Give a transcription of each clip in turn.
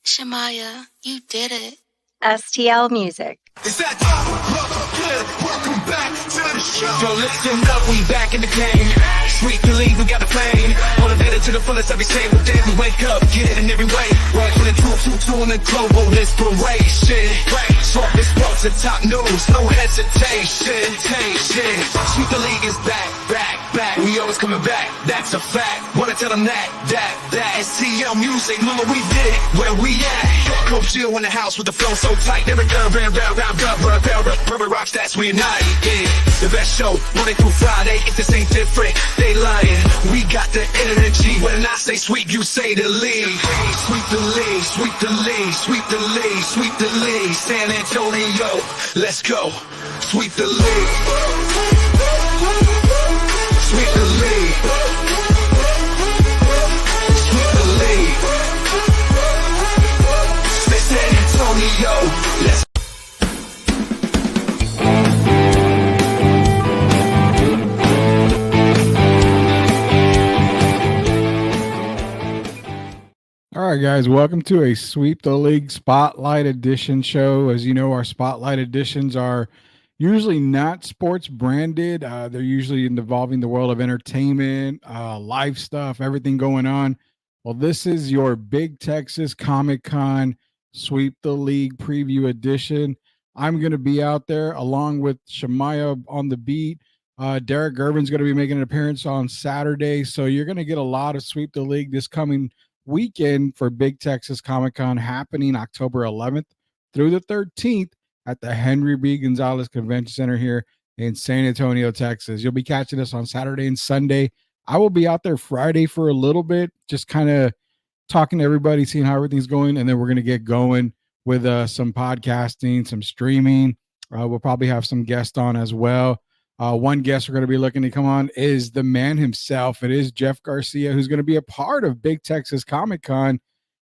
Shamaya, you did it. STL Music. Is that welcome back to the show. So listen up, we back in the game. Sweet believe we got the flame. Motivated to the fullest every single day. We wake up, get it in every way. Right from the truth and global inspiration. Talk this sports and top news, no hesitation. Sweet the league is back. We always coming back, that's a fact. Wanna tell them that. STL Music, mama, we did it. Where we at? Coach Jill in the house with the flow so tight. Never done, Perfect rock stats, we unite. Yeah, the best show, Monday through Friday. If this ain't different, they lying. We got the energy. When I say sweep, you say the league. Sweep the league, sweep the league, sweep the league, sweep the league. San Antonio, let's go. Sweep the league. Sweep the league. Sweep the league. San Antonio, let's All right, guys, welcome to a Sweep the League Spotlight Edition show. As you know, our Spotlight Editions are usually not sports branded. They're usually involving the world of entertainment, live stuff, everything going on. Well, this is your Big Texas Comic-Con Sweep the League Preview Edition. I'm going to be out there along with Shamaya on the beat. Derek Gervin's going to be making an appearance on Saturday. So you're going to get a lot of Sweep the League this coming weekend for Big Texas Comic-Con happening October 11th through the 13th at the Henry B. Gonzalez Convention Center here in San Antonio, Texas. You'll be catching us on Saturday and Sunday. I will be out there Friday for a little bit, just kind of talking to everybody, seeing how everything's going, and then we're going to get going with some podcasting, some streaming. We'll probably have some guests on as well. One guest we're going to be looking to come on is the man himself. It is Jeff Garcia, who's going to be a part of Big Texas Comic-Con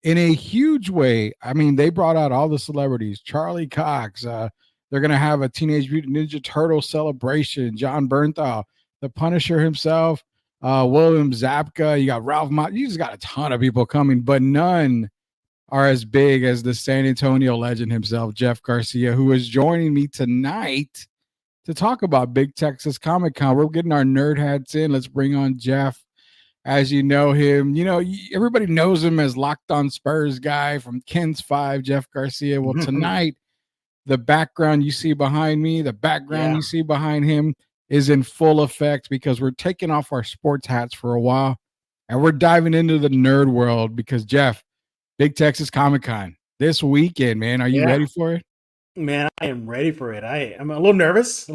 in a huge way. I mean, they brought out all the celebrities. Charlie Cox. They're going to have a Teenage Mutant Ninja Turtle celebration. John Bernthal, the Punisher himself, William Zabka. You got Ralph Mott. You just got a ton of people coming, but none are as big as the San Antonio legend himself, Jeff Garcia, who is joining me tonight to talk about Big Texas Comic-Con. We're getting our nerd hats in. Let's bring on Jeff. As you know him, everybody knows him as Locked On Spurs guy from Ken's 5, Jeff Garcia. Well, tonight, the background you see behind me, the background you see behind him is in full effect because we're taking off our sports hats for a while and we're diving into the nerd world because, Jeff, Big Texas Comic-Con this weekend, man. Are you ready for it? Man, I am ready for it. I'm a little nervous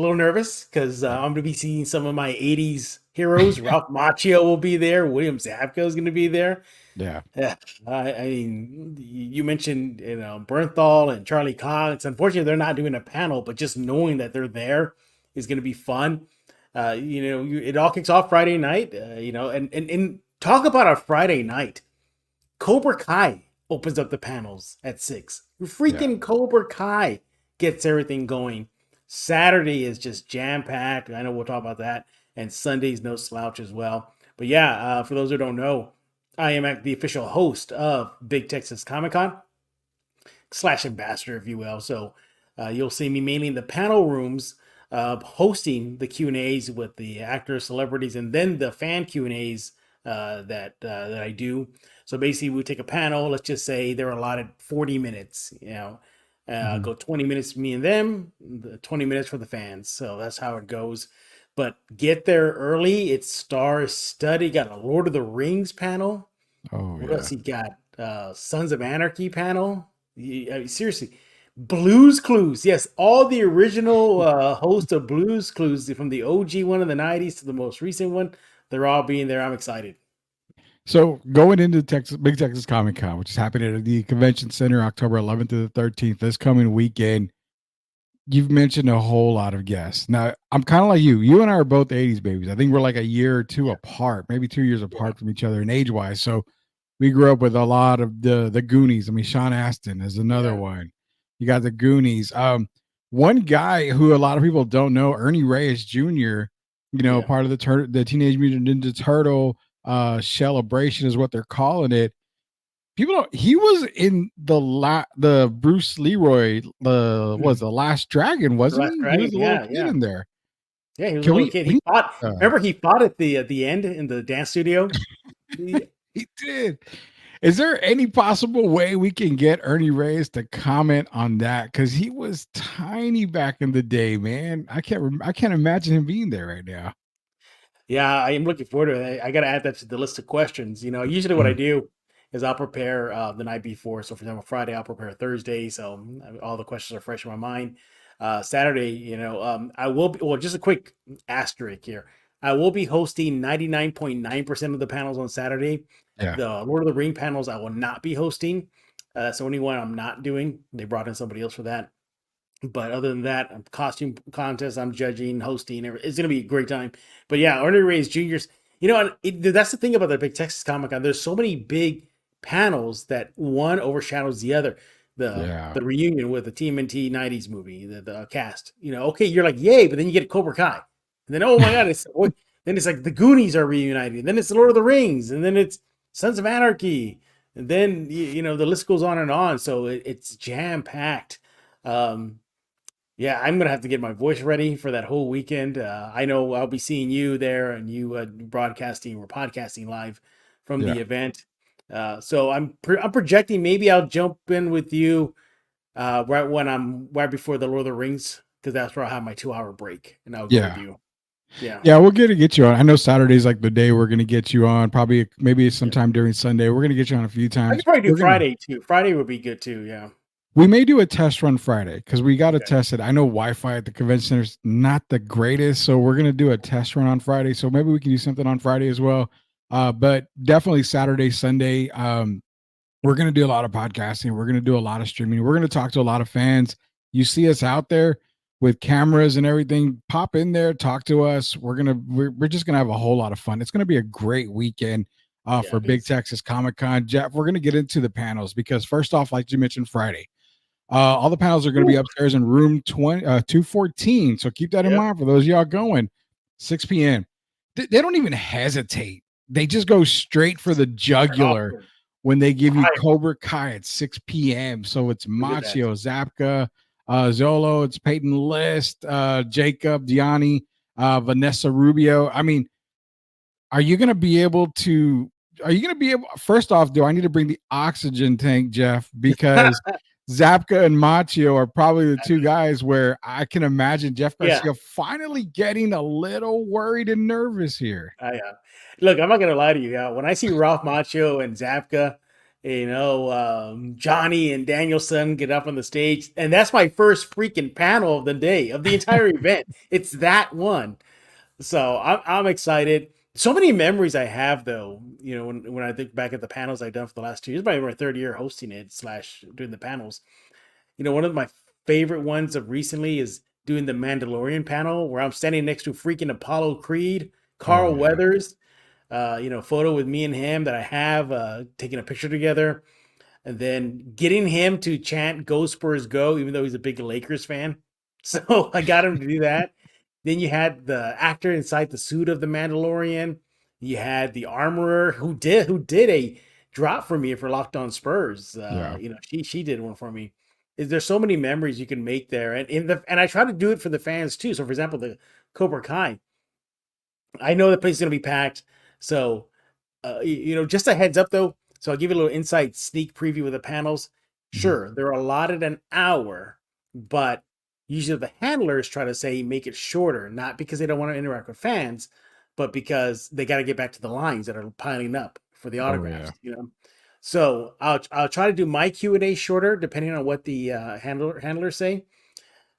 because I'm going to be seeing some of my 80s heroes. Ralph Macchio will be there. William Zabka is going to be there. Yeah. I mean, you mentioned, Bernthal and Charlie Cox. Unfortunately, they're not doing a panel, but just knowing that they're there is going to be fun. It all kicks off Friday night, and talk about a Friday night. Cobra Kai opens up the panels at 6. Freaking Cobra Kai gets everything going. Saturday is just jam-packed. I know we'll talk about that. And Sunday's no slouch as well. But for those who don't know, I am the official host of Big Texas Comic-Con / ambassador, if you will. So you'll see me mainly in the panel rooms hosting the Q&As with the actors, celebrities, and then the fan Q&As that I do. So basically, we take a panel. Let's just say they're allotted 40 minutes. Go 20 minutes for me and them, 20 minutes for the fans. So that's how it goes. But get there early. It's star-studded. Got a Lord of the Rings panel. What else you got? Sons of Anarchy panel. Seriously, Blues Clues. Yes, all the original hosts of Blues Clues from the OG one in the 90s to the most recent one. They're all being there. I'm excited. So going into Big Texas Comic-Con, which is happening at the Convention Center October 11th to the 13th, this coming weekend, you've mentioned a whole lot of guests. Now, I'm kind of like you. You and I are both 80s babies. I think we're like a year or two apart, maybe 2 years apart from each other in age-wise. So we grew up with a lot of the Goonies. I mean, Sean Astin is another one. You got the Goonies. One guy who a lot of people don't know, Ernie Reyes Jr., part of the Teenage Mutant Ninja Turtle celebration is what they're calling it. people don't, he was in the Bruce Leroy, the Last Dragon, The wasn't Last he? He was Dragon. a little Yeah, kid yeah. in there. Yeah, he was a Can little we kid. we He fought. uh, Remember, he fought at the end in the dance studio. The- he did. Is there any possible way we can get Ernie Reyes to comment on that? Because he was tiny back in the day, man. I can't imagine him being there right now. Yeah, I am looking forward to it. I got to add that to the list of questions. Usually what I Mm. do is I'll prepare the night before. So, for example, Friday I'll prepare Thursday, so all the questions are fresh in my mind. Saturday, I will be. Well, just a quick asterisk here. I will be hosting 99.9% of the panels on Saturday. Yeah. The Lord of the Ring panels I will not be hosting. That's the only one I'm not doing. They brought in somebody else for that. But other than that, costume contest, I'm judging, hosting. It's going to be a great time. But yeah, Ernie Reyes Jr.'s, that's the thing about the Big Texas Comic Con. There's so many big panels that one overshadows the other. Yeah. The reunion with the TMNT 90s movie, the cast. Okay, you're like, yay, but then you get Cobra Kai. And then, oh my God, then it's like the Goonies are reunited. And then it's the Lord of the Rings. And then it's Sons of Anarchy. And then, the list goes on and on. So it's jam packed. Yeah, I'm gonna have to get my voice ready for that whole weekend. I know I'll be seeing you there, and you broadcasting or podcasting live from the Yeah. event. So I'm projecting maybe I'll jump in with you right before the Lord of the Rings, because that's where I have my 2 hour break, and I'll go with Yeah. you. Yeah, Yeah, we'll get you on. I know Saturday's like the day we're gonna get you on. Probably maybe yeah. sometime during Sunday. We're gonna get you on a few I times. could probably do We're gonna Friday too. Friday would be good too. Yeah. we may do a test run Friday because we got to Okay. test it. I know Wi-Fi at the convention center's not the greatest, so we're gonna do a test run on Friday. So maybe we can do something on Friday as well. But definitely Saturday, Sunday. We're going to do a lot of podcasting. We're going to do a lot of streaming. We're going to talk to a lot of fans. You see us out there with cameras and everything. Pop in there, talk to us. We're just going to have a whole lot of fun. It's going to be a great weekend Yeah, for it Big is. Texas Comic Con. Jeff, we're going to get into the panels because first off, like you mentioned, Friday, all the panels are going to be Ooh, upstairs in room 214. So keep that in yep. mind for those of y'all going 6 p.m. They don't even hesitate. They just go straight for the Start off jugular with when they give you fire. Cobra Kai at 6 p.m. So it's Look at that. Machio, Zapka, Zolo, it's Peyton List, Jacob, Diani, Vanessa Rubio. I mean, are you going to be able to? Are you going to be able? First off, do I need to bring the oxygen tank, Jeff? Because Zapka and Machio are probably the two guys where I can imagine Jeff Yeah. Garcia finally getting a little worried and nervous here. Look, I'm not gonna lie to you. When I see Ralph Macchio and Zapka, Johnny and Danielson get up on the stage, and that's my first freaking panel of the day of the entire event. It's that one, so I'm excited. So many memories I have, though. When I think back at the panels I've done for the last 2 years, probably my third year hosting it slash doing the panels. One of my favorite ones of recently is doing the Mandalorian panel where I'm standing next to freaking Apollo Creed, Oh Carl yeah, Weathers, photo with me and him that I have, taking a picture together, and then getting him to chant "Go Spurs Go," even though he's a big Lakers fan. So I got him to do that. Then you had the actor inside the suit of the Mandalorian. You had the armorer who did a drop for me for Locked On Spurs. yeah, She did one for me. There's so many memories you can make there, and I try to do it for the fans too. So, for example, the Cobra Kai, I know the place is going to be packed. So, just a heads up though. So I'll give you a little insight sneak preview of the panels. mhm. Sure, they're allotted an hour, but usually the handlers try to say make it shorter, not because they don't want to interact with fans, but because they got to get back to the lines that are piling up for the Oh yeah, autographs. So I'll try to do my Q&A shorter depending on what the handlers say,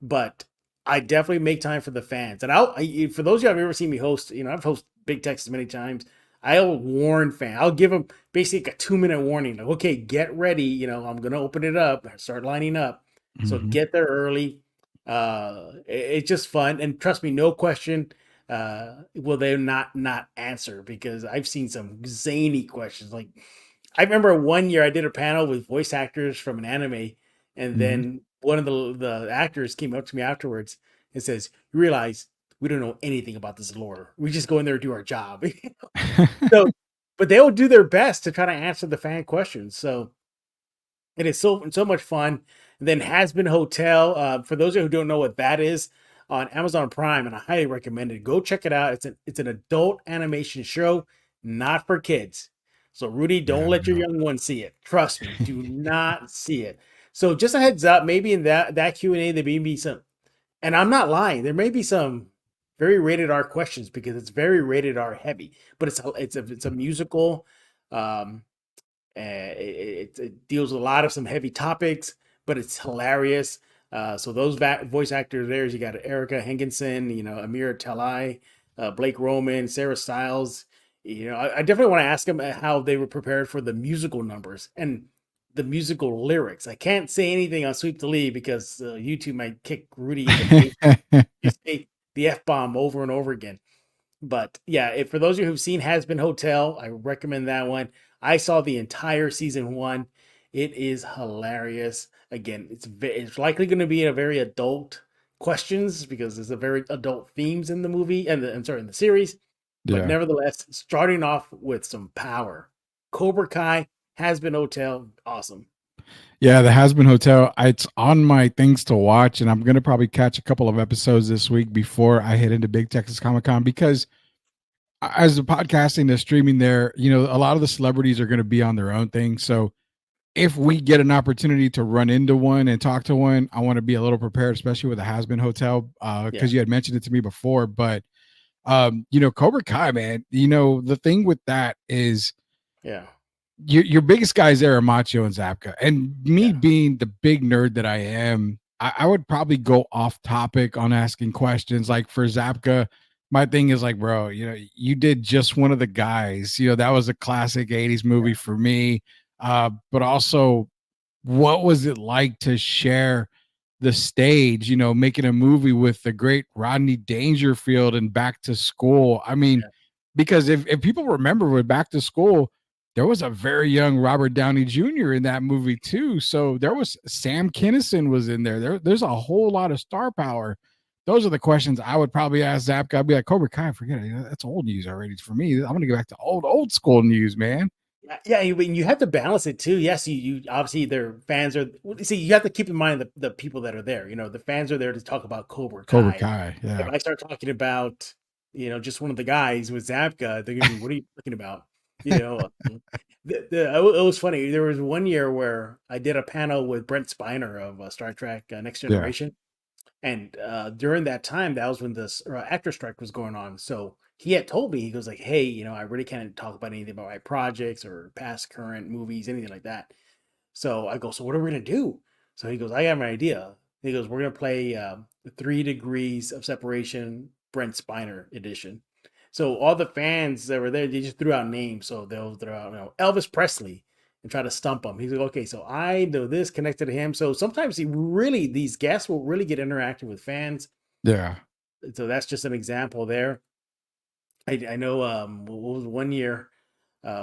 but I definitely make time for the fans. And for those of you who have ever seen me host, I've hosted Big Texas many times. I'll warn fans. I'll give them basically a 2-minute warning. Like, okay, get ready. I'm going to open it up, start lining up. So mhm. get there early. It's just fun. And trust me, no question will they not answer, because I've seen some zany questions. Like, I remember one year I did a panel with voice actors from an anime, and Mhm. then one of the actors came up to me afterwards and says, "You realize we don't know anything about this lore. We just go in there and do our job." So, but they will do their best to try to answer the fan questions. So It is so much fun. And then Has Been Hotel. For those who don't know what that is, on Amazon Prime, and I highly recommend it. Go check it out. It's an adult animation show, not for kids. So Rudy, don't let your young one see it. Trust me, do not see it. So just a heads up, maybe in that Q&A there may be some, and I'm not lying, there may be some very rated R questions because it's very rated R heavy, but it's a musical. Um, it deals with a lot of some heavy topics, but it's hilarious. So those voice actors there, you got Erica Henkinson, Amira Talai, Blake Roman, Sarah Stiles. I definitely want to ask them how they were prepared for the musical numbers and the musical lyrics. I can't say anything on Sweep the Lead because YouTube might kick Rudy in the face. You say the F-bomb over and over again. But yeah, for those of you who've seen Has Been Hotel, I recommend that one. I saw the entire season 1. It is hilarious. Again, it's likely going to be a very adult questions because there's a very adult themes in the movie and in the series. But nevertheless, starting off with some power. Cobra Kai, Has Been Hotel, awesome. Yeah, the Has Been Hotel. It's on my things to watch, and I'm gonna probably catch a couple of episodes this week before I head into Big Texas Comic Con because as the podcasting, the streaming there, a lot of the celebrities are going to be on their own thing. So if we get an opportunity to run into one and talk to one, I want to be a little prepared, especially with the Has Been Hotel, because you had mentioned it to me before. But Cobra Kai, man, the thing with that is, your biggest guys there are Macho and Zapka, and me being the big nerd that I am, I would probably go off topic on asking questions. Like for Zapka, my thing is like, bro, you did Just One of the Guys. That was a classic 80s movie for me. But also, what was it like to share the stage, making a movie with the great Rodney Dangerfield and Back to School? I mean, because if people remember with Back to School, there was a very young Robert Downey Jr. in that movie too. So there was Sam Kinison was in there. There's a whole lot of star power. Those are the questions I would probably ask Zapka. I'd be like, Cobra Kai, forget it. That's old news already for me. I'm going to go back to old school news, man. Yeah, you have to balance it too. Yes, you obviously their fans are. See, you have to keep in mind the people that are there. The fans are there to talk about Cobra Kai. Cobra Kai, yeah. If I start talking about, Just One of the Guys with Zapka, they're gonna be, what are you talking about? It was funny. There was one year where I did a panel with Brent Spiner of Star Trek Next Generation. And during that time, that was when this actor strike was going on. So he had told me, he goes like, hey, I really can't talk about anything about my projects or past current movies, anything like that. So I go, so what are we going to do? So he goes, I have an idea. He goes, we're going to play the 3 Degrees of Separation Brent Spiner edition. So all the fans that were there, they just threw out names. So they'll throw out Elvis Presley and try to stump him. He's like, okay, so I know this connected to him. So sometimes these guests will really get interactive with fans. Yeah. So that's just an example there. I know what was one year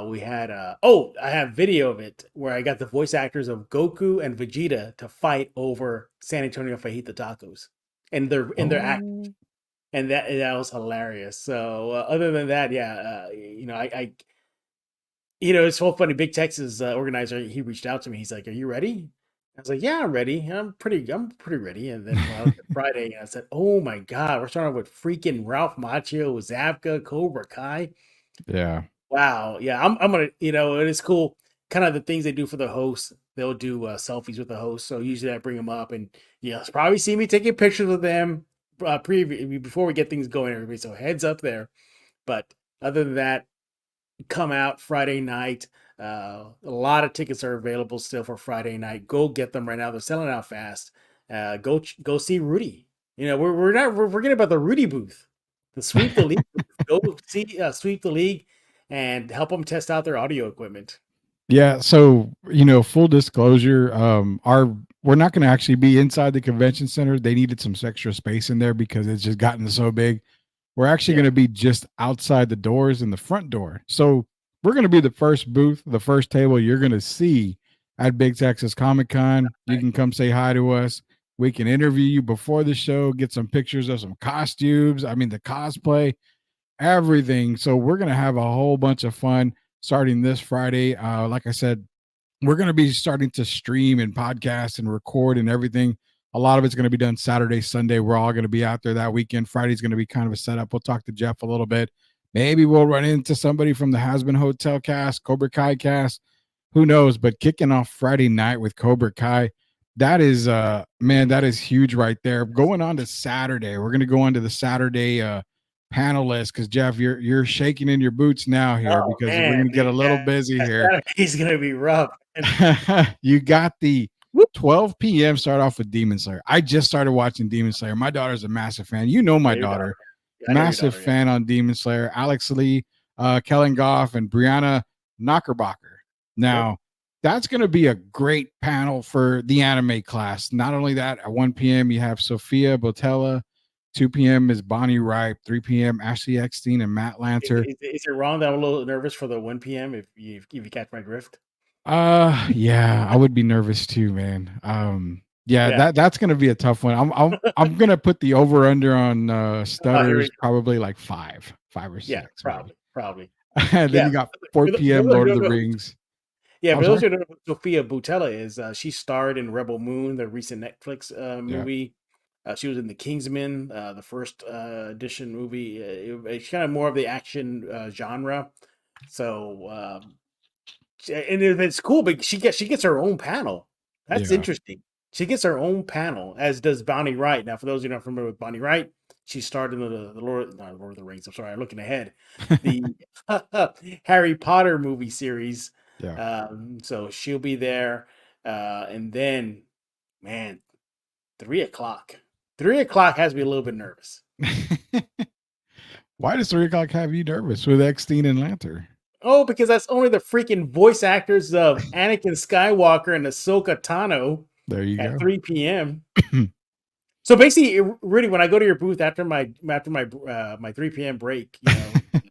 we had I have video of it where I got the voice actors of Goku and Vegeta to fight over San Antonio Fajita tacos and their act. And that was hilarious. So other than that, it's so funny. Big Texas organizer, he reached out to me. He's like, "Are you ready?" I was like, "Yeah, I'm ready. I'm pretty ready." And then Friday, I said, "Oh my God, we're starting with freaking Ralph Macchio, Zapka, Cobra Kai." Yeah. Wow. Yeah, I'm gonna. It is cool. Kind of the things they do for the host. They'll do selfies with the host. So usually I bring them up, and probably see me taking pictures with them before we get things going, everybody. So heads up there. But other than that, come out Friday night. A lot of tickets are available still for Friday night. Go get them right now. They're selling out fast. Go see Rudy. We're not forgetting about the Rudy booth, the Sweep the League. Go see Sweep the League and help them test out their audio equipment. Yeah. So full disclosure, we're not going to actually be inside the convention center. They needed some extra space in there because it's just gotten so big. We're actually going to be just outside the doors in the front door. So we're going to be the first booth, the first table you're going to see at Big Texas Comic Con. You can come say hi to us. We can interview you before the show, get some pictures of some costumes. I mean, the cosplay, everything. So we're going to have a whole bunch of fun starting this Friday. Like I said, we're going to be starting to stream and podcast and record and everything. A lot of it's going to be done Saturday, Sunday. We're all going to be out there that weekend. Friday's going to be kind of a setup. We'll talk to Jeff a little bit. Maybe we'll run into somebody from the Has Been Hotel cast, Cobra Kai cast. Who knows? But kicking off Friday night with Cobra Kai, that is man, that is huge right there. Going on to Saturday, we're going to go on to the Saturday panel list because Jeff, you're shaking in your boots now here because we're going to get a little busy here. He's going to be rough. You got the Whoop. 12 p.m. start off with Demon Slayer. I just started watching Demon Slayer. My daughter's a massive fan. You know my daughter. Massive fan on Demon Slayer. Alex Lee, Kellen Goff, and Brianna Knockerbacher. Now, that's going to be a great panel for the anime class. Not only that, at 1 p.m. you have Sophia Botella. 2 p.m. is Bonnie Ripe. 3 p.m. Ashley Eckstein and Matt Lancer. Is it wrong that I'm a little nervous for the 1 p.m. if you catch my drift? Yeah, I would be nervous too, man. That's gonna be a tough one. I'm gonna put the over under on stutters probably like five or six. Yeah, probably. And then you got 4 p.m. Lord of the Rings. Yeah, but those who don't know who Sophia Boutella is, she starred in Rebel Moon, the recent Netflix movie. She was in the Kingsman, the first edition movie. It's kind of more of the action genre. So, and it's cool, but she gets her own panel. That's interesting. She gets her own panel, as does Bonnie Wright. Now, for those who are not familiar with Bonnie Wright, she starred in the Lord of the Rings. I'm sorry, I'm looking ahead. The Harry Potter movie series. Yeah. So she'll be there. And then, man, 3 o'clock. 3 o'clock has me a little bit nervous. Why does 3 o'clock have you nervous with Eckstein and Lanter? Oh, because that's only the freaking voice actors of Anakin Skywalker and Ahsoka Tano. There you go. 3 p.m. So basically, really, when I go to your booth after my 3 p.m. break, you know,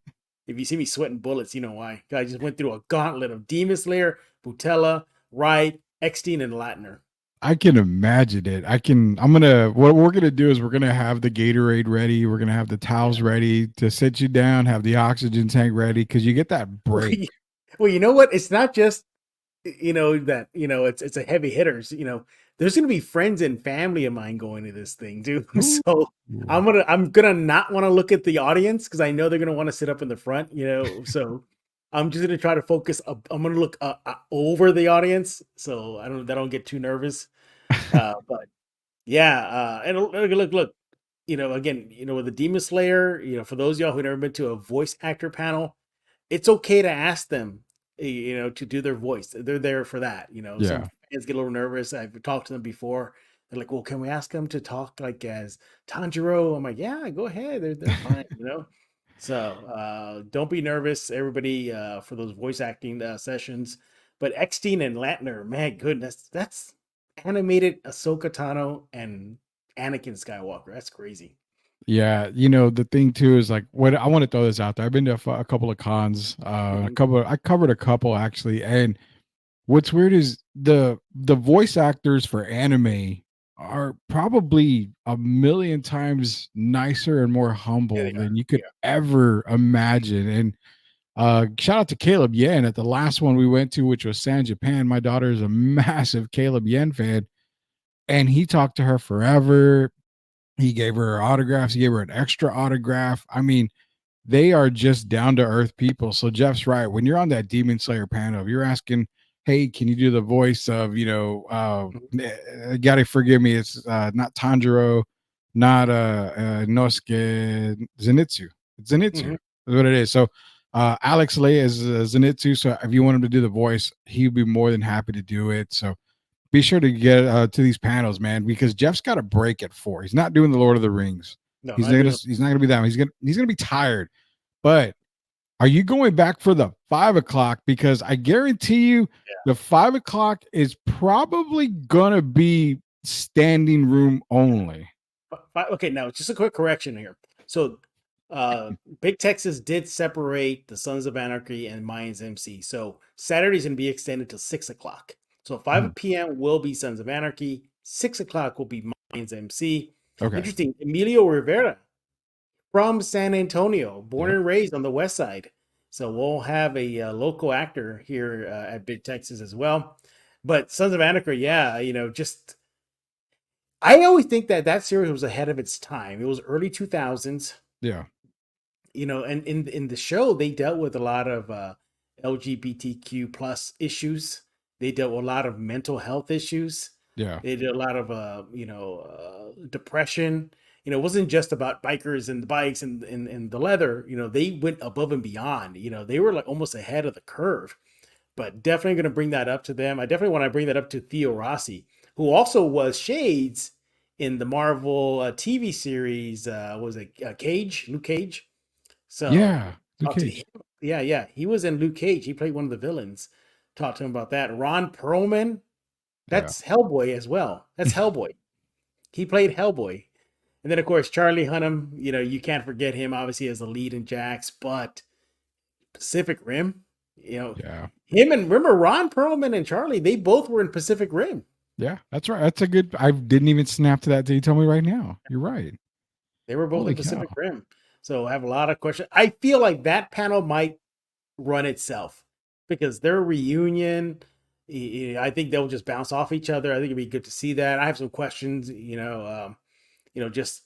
if you see me sweating bullets, you know why. I just went through a gauntlet of Demon Slayer, Boutella, Wright, Eckstein, and Latner. I can imagine it. What we're gonna do is we're gonna have the Gatorade ready. We're gonna have the towels ready to sit you down, have the oxygen tank ready because you get that break. Well, you know what? It's not just it's a heavy hitters. There's gonna be friends and family of mine going to this thing, dude. So I'm gonna not want to look at the audience because I know they're gonna want to sit up in the front. So I'm just gonna try to focus. I'm gonna look over the audience so I don't get too nervous. But yeah, and look. Again, with the Demon Slayer, for those of y'all who've never been to a voice actor panel, it's okay to ask them, to do their voice. They're there for that. Some fans get a little nervous. I've talked to them before. They're like, well, can we ask them to talk like as Tanjiro? I'm like, yeah, go ahead. They're fine, So don't be nervous, everybody, for those voice acting sessions. But Eckstein and Latner, man, goodness, that's animated Ahsoka Tano and Anakin Skywalker. That's crazy. Yeah, the thing too is like what I want to throw this out there. I've been to a couple of cons, I covered a couple actually, and what's weird is the voice actors for anime are probably a million times nicer and more humble than you could ever imagine. And shout out to Caleb Yen at the last one we went to, which was San Japan. My daughter is a massive Caleb Yen fan, and he talked to her forever. He gave her autographs. He gave her an extra autograph. I mean, they are just down to earth people. So Jeff's right. When you're on that Demon Slayer panel, you're asking, hey, can you do the voice of, gotta forgive me, it's not Tanjiro, not Nosuke, Zenitsu. It's Zenitsu is what it is. So Alex Lay is Zenitsu. So if you want him to do the voice, he'd be more than happy to do it. So be sure to get to these panels, man, because Jeff's got a break at 4. He's not doing the Lord of the Rings. No, he's not gonna be that one. He's gonna be tired. But are you going back for the 5 o'clock? Because I guarantee you the 5 o'clock is probably gonna be standing room only. Okay, now just a quick correction here. So Big Texas did separate the Sons of Anarchy and Mayans MC. So Saturday's gonna be extended to 6 o'clock. So 5 p.m. will be Sons of Anarchy. 6 o'clock will be Mayans MC. Okay. Interesting. Emilio Rivera from San Antonio, born and raised on the West Side. So we'll have a local actor here at Big Texas as well. But Sons of Anarchy, yeah, just I always think that series was ahead of its time. It was early 2000s, Yeah. and in the show they dealt with a lot of LGBTQ plus issues. They dealt with a lot of mental health issues. Yeah. They did a lot of depression. It wasn't just about bikers and the bikes and the leather. They went above and beyond. They were like almost ahead of the curve. But definitely going to bring that up to them. I definitely want to bring that up to Theo Rossi, who also was Shades in the Marvel TV series. Was it Cage? Luke Cage. So Yeah. Luke talk to Cage. him. Yeah. He was in Luke Cage. He played one of the villains. Talk to him about that. Ron Perlman. Yeah. That's Hellboy as well. That's Hellboy. He played Hellboy. And then, of course, Charlie Hunnam, you can't forget him, obviously, as the lead in Jax, but Pacific Rim, Yeah. him and remember Ron Perlman and Charlie, they both were in Pacific Rim. Yeah. That's right. That's a good. I didn't even snap to that till you told me right now. You're right. They were both Holy in Pacific cow. Rim. So I have a lot of questions. I feel like that panel might run itself because their reunion, I think they'll just bounce off each other. I think it'd be good to see that. I have some questions, just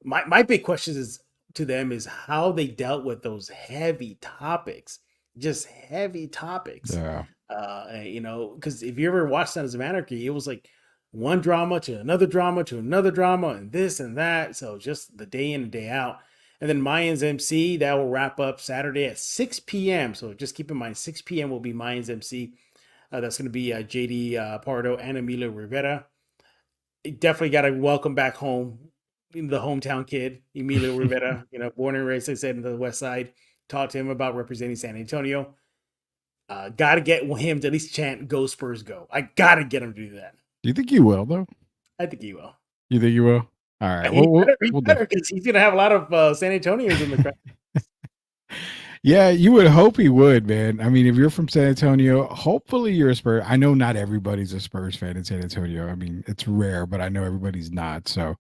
my big questions is to them is how they dealt with those heavy topics, just heavy topics. Yeah. Because if you ever watched Sons of Anarchy, it was like one drama to another drama to another drama and this and that. So just the day in and day out. And then Mayans MC, that will wrap up Saturday at 6 p.m. So just keep in mind, 6 p.m. will be Mayans MC. That's going to be JD Pardo and Emilio Rivera. Definitely got to welcome back home the hometown kid, Emilio Rivera, born and raised, as I said, in the West Side. Talk to him about representing San Antonio. Got to get him to at least chant "Go Spurs, go." I got to get him to do that. Do you think you will, though? I think he will. You think you will? All right. He better because he's going to have a lot of San Antonians in the crowd. Yeah, you would hope he would, man. I mean, if you're from San Antonio, hopefully you're a Spurs. I know not everybody's a Spurs fan in San Antonio. I mean, it's rare, but I know everybody's not. So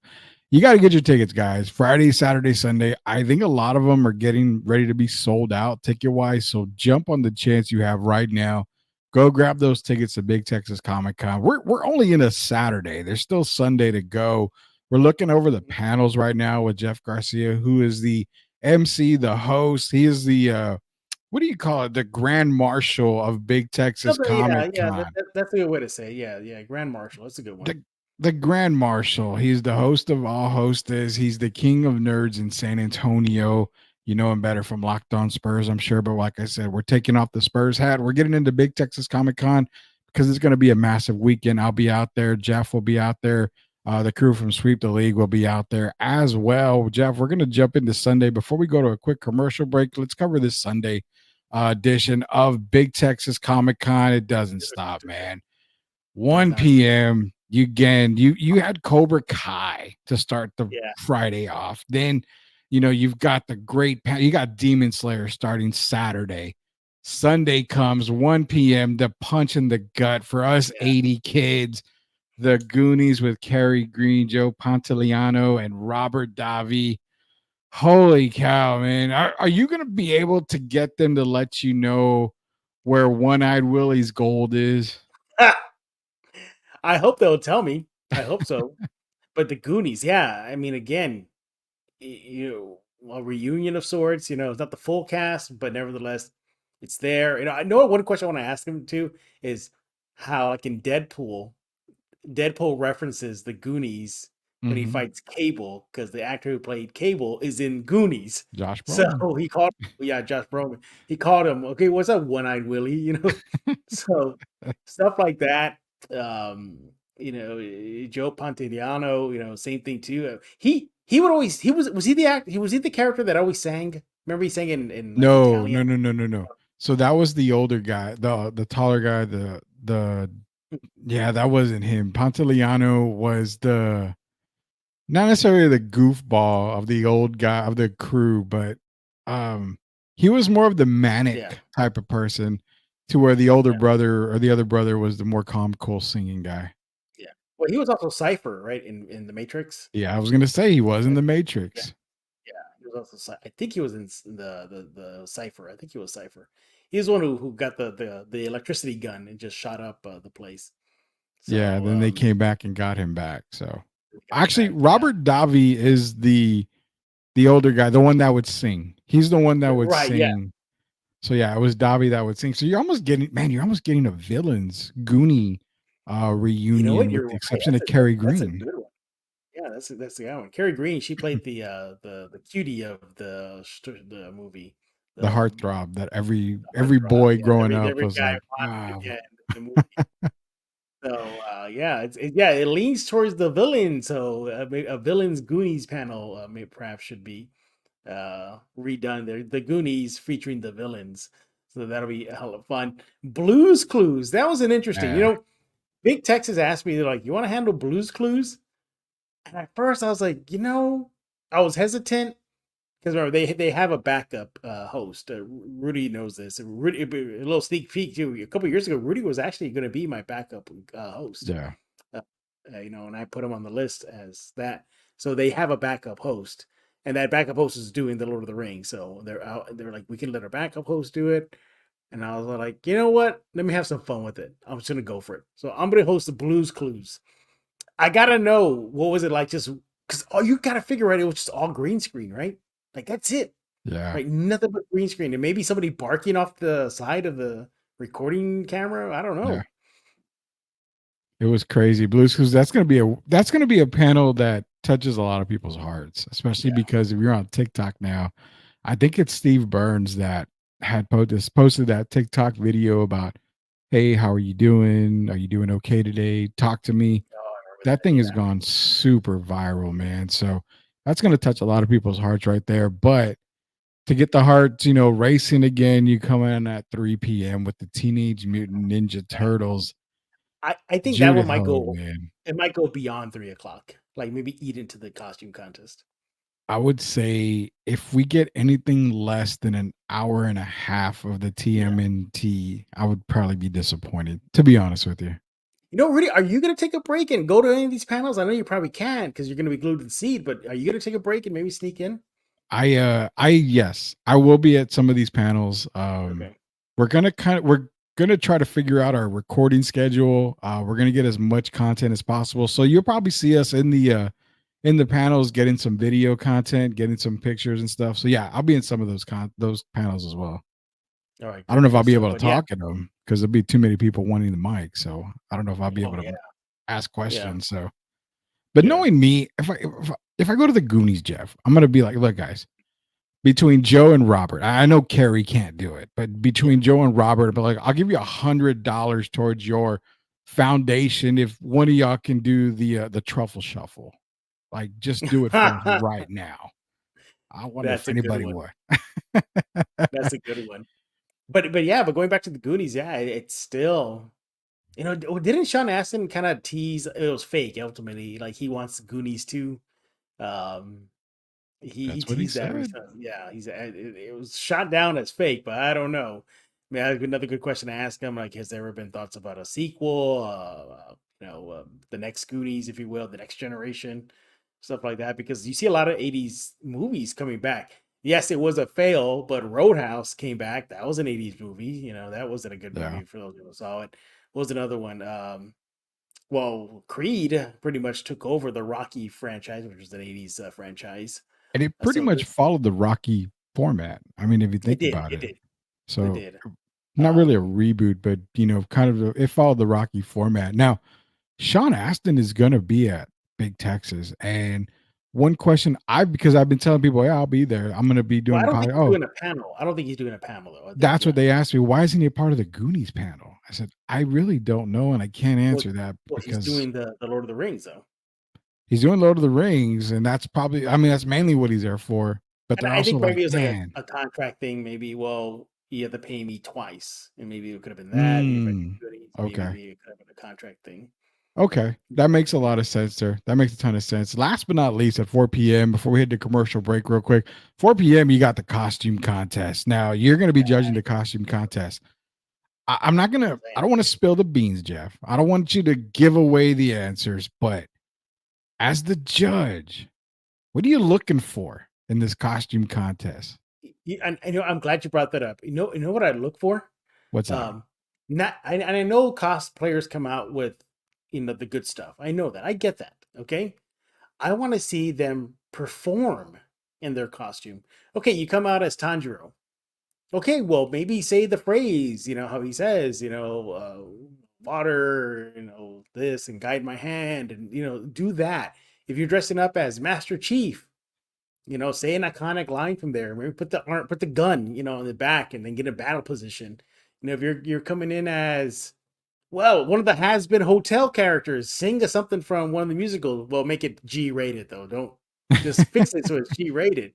you got to get your tickets, guys. Friday, Saturday, Sunday. I think a lot of them are getting ready to be sold out ticket-wise. So jump on the chance you have right now. Go grab those tickets to Big Texas Comic Con. We're only in a Saturday. There's still Sunday to go. We're looking over the panels right now with Jeff Garcia, who is the MC, the host. He is the what do you call it? The Grand Marshal of Big Texas Comic Con. That's a good way to say it. Yeah, Grand Marshal. That's a good one. The Grand Marshal. He's the host of all hostes. He's the king of nerds in San Antonio. You know him better from Locked On Spurs, I'm sure. But like I said, we're taking off the Spurs hat. We're getting into Big Texas Comic Con because it's going to be a massive weekend. I'll be out there. Jeff will be out there. The crew from Sweep the League will be out there as well. Jeff, we're going to jump into Sunday. Before we go to a quick commercial break, let's cover this Sunday edition of Big Texas Comic Con. It doesn't stop, man. 1 p.m. You had Cobra Kai to start the Friday off. Then, you've got you got Demon Slayer starting Saturday. Sunday comes 1 p.m. The punch in the gut for us 80 kids. The Goonies with Kerry Green, Joe Pantoliano, and Robert Davi. Holy cow, man. Are you going to be able to get them to let you know where One-Eyed Willie's gold is? I hope they'll tell me. I hope so. But the Goonies, I mean, again, a reunion of sorts. It's not the full cast, but nevertheless, it's there. I know one question I want to ask him too is how, like in Deadpool references the Goonies when he fights Cable because the actor who played Cable is in Goonies. Josh Brolin. So he called, Josh Brolin. He called him, okay, what's up, One-Eyed Willie? So stuff like that. Joe Pantoliano, same thing too. He would always was he the character that always sang? Remember he sang in like No. So that was the older guy, the taller guy, that wasn't him. Pantoliano was not necessarily the goofball of the old guy of the crew, but he was more of the manic type of person to where the older brother or the other brother was the more calm, cool singing guy. Yeah. Well, he was also Cypher, right? In the Matrix. Yeah, I was gonna say he was in the Matrix. Yeah. He was also, I think he was in the Cipher. I think he was Cipher. He's the one who got the electricity gun and just shot up the place. Yeah, So then they came back and got him back. So we got him actually, back. Yeah. Robert Davi is the older guy, the one that would sing. He's the one that would Right. Yeah. sing. So yeah, it was Davi that would sing. So you're almost getting a villains Goonie You know what? reunion with You're the right. exception of Kerry That's a Green, good one. Yeah, that's the guy one. Carrie Green. She played the cutie of the movie. the The heartthrob that every heartthrob. boy Yeah, growing up every was guy like, wanted to get in the movie. So yeah, it leans towards the villain. So a villains Goonies panel perhaps should be redone. There, the Goonies featuring the villains. So that'll be a hell of fun. Blues Clues. That was an interesting. yeah, Big Texas asked me, they're like, "You want to handle Blues Clues?" And at first, I was like, I was hesitant because remember they have a backup host. Rudy knows this. Rudy, a little sneak peek too. A couple years ago, Rudy was actually going to be my backup host. yeah, Uh, and I put him on the list as that. So they have a backup host, and that backup host is doing the Lord of the Rings. So they're out. They're like, we can let our backup host do it. And I was like, you know what? Let me have some fun with it. I'm just gonna go for it. So I'm gonna host the Blues Clues. I gotta know what was it like, just because you gotta figure out it was just all green screen, right? Like that's it, yeah. right? Nothing but green screen, and maybe somebody barking off the side of the recording camera. I don't know. Yeah. It was crazy. Blues Clues. That's gonna be a panel that touches a lot of people's hearts, especially because if you're on TikTok now, I think it's Steve Burns that had posted that TikTok video about, hey, how are you doing? Are you doing okay today? Talk to me. Oh, I remember That that. thing has Yeah. gone super viral, man. So that's gonna touch a lot of people's hearts right there. But to get the hearts, racing again, you come in at 3 p.m. with the Teenage Mutant Ninja Turtles. I think that one Judith might go. Hogan. It might go beyond 3 o'clock. Like maybe eat into the costume contest. I would say if we get anything less than an hour and a half of the TMNT, I would probably be disappointed, to be honest with you. Rudy, are you gonna take a break and go to any of these panels? I know you probably can because you're gonna be glued to the seat. But are you gonna take a break and maybe sneak in? Yes, I will be at some of these panels. Okay. We're gonna try to figure out our recording schedule. We're gonna get as much content as possible. So you'll probably see us in the panels, getting some video content, getting some pictures and stuff. So yeah, I'll be in some of those panels as well. All right. I don't know if I'll Good be stuff. able to But yeah. talk in them because there'll be too many people wanting the mic. So I don't know if I'll be Oh able to yeah. ask Yeah. questions. So, but Yeah. knowing me, if I go to the Goonies, Jeff, I'm gonna be like, look, guys, between Joe and Robert, I know Carrie can't do it, but between Joe and Robert, but like, I'll give you $100 towards your foundation if one of y'all can do the truffle shuffle. Like, just do it for us right now. I wonder That's if a good anybody one. would. That's a good one. But yeah, but going back to the Goonies, yeah, it's still, didn't Sean Astin kind of tease it was fake ultimately? Like he wants Goonies too. Um, he That's what he teased that said. recently. Yeah, it was shot down as fake, but I don't know. I mean, another good question to ask him, like, has there ever been thoughts about a sequel? The next Goonies, if you will, the next generation, stuff like that. Because you see a lot of '80s movies coming back. Yes, it was a fail, but Roadhouse came back. That was an '80s movie. That wasn't a good Yeah. movie for those who saw it. What was another one? Well, Creed pretty much took over the Rocky franchise, which was an '80s franchise. And it pretty So much this followed the Rocky format. I mean, if you think about it it. did, it So did. not really a Um, reboot, but kind of it followed the Rocky format. Now, Sean Astin is gonna be at Big Texas. And one question because I've been telling people, yeah, I'll be there. I'm gonna be well, I doing don't think podcast. he's Oh, doing a panel. I don't think he's doing a panel though. I think that's what they asked me. Why isn't he a part of the Goonies panel? I said, I really don't know, and I can't well, answer that he's because doing the Lord of the Rings though. he's doing Lord of the Rings, and that's probably that's mainly what he's there for. But And they're I also think like, maybe it was like man, a contract thing. Maybe, well, you have to pay me twice, and maybe it could have been that. If I did goodies, maybe okay. it could have been a contract thing. Okay, that makes a lot of sense, sir. That makes a ton of sense. Last but not least, at 4 p.m., before we hit the commercial break, real quick, 4 p.m., you got the costume contest. Now, you're going to be judging the costume contest. I'm not going to, I don't want to spill the beans, Jeff. I don't want you to give away the answers, but as the judge, what are you looking for? in this costume contest? I know. I'm glad you brought that up. You know what I look for? What's that? I know cosplayers come out with, the good stuff. I know that. I get that. Okay. I want to see them perform in their costume. Okay, you come out as Tanjiro. Okay, well, maybe say the phrase, how he says, water, this and guide my hand and, do that. If you're dressing up as Master Chief, say an iconic line from there. Maybe put the gun, in the back and then get a battle position. If you're coming in as, well, one of the has-been hotel characters, sing something from one of the musicals. Well, make it G-rated though. Don't just fix it so it's G-rated.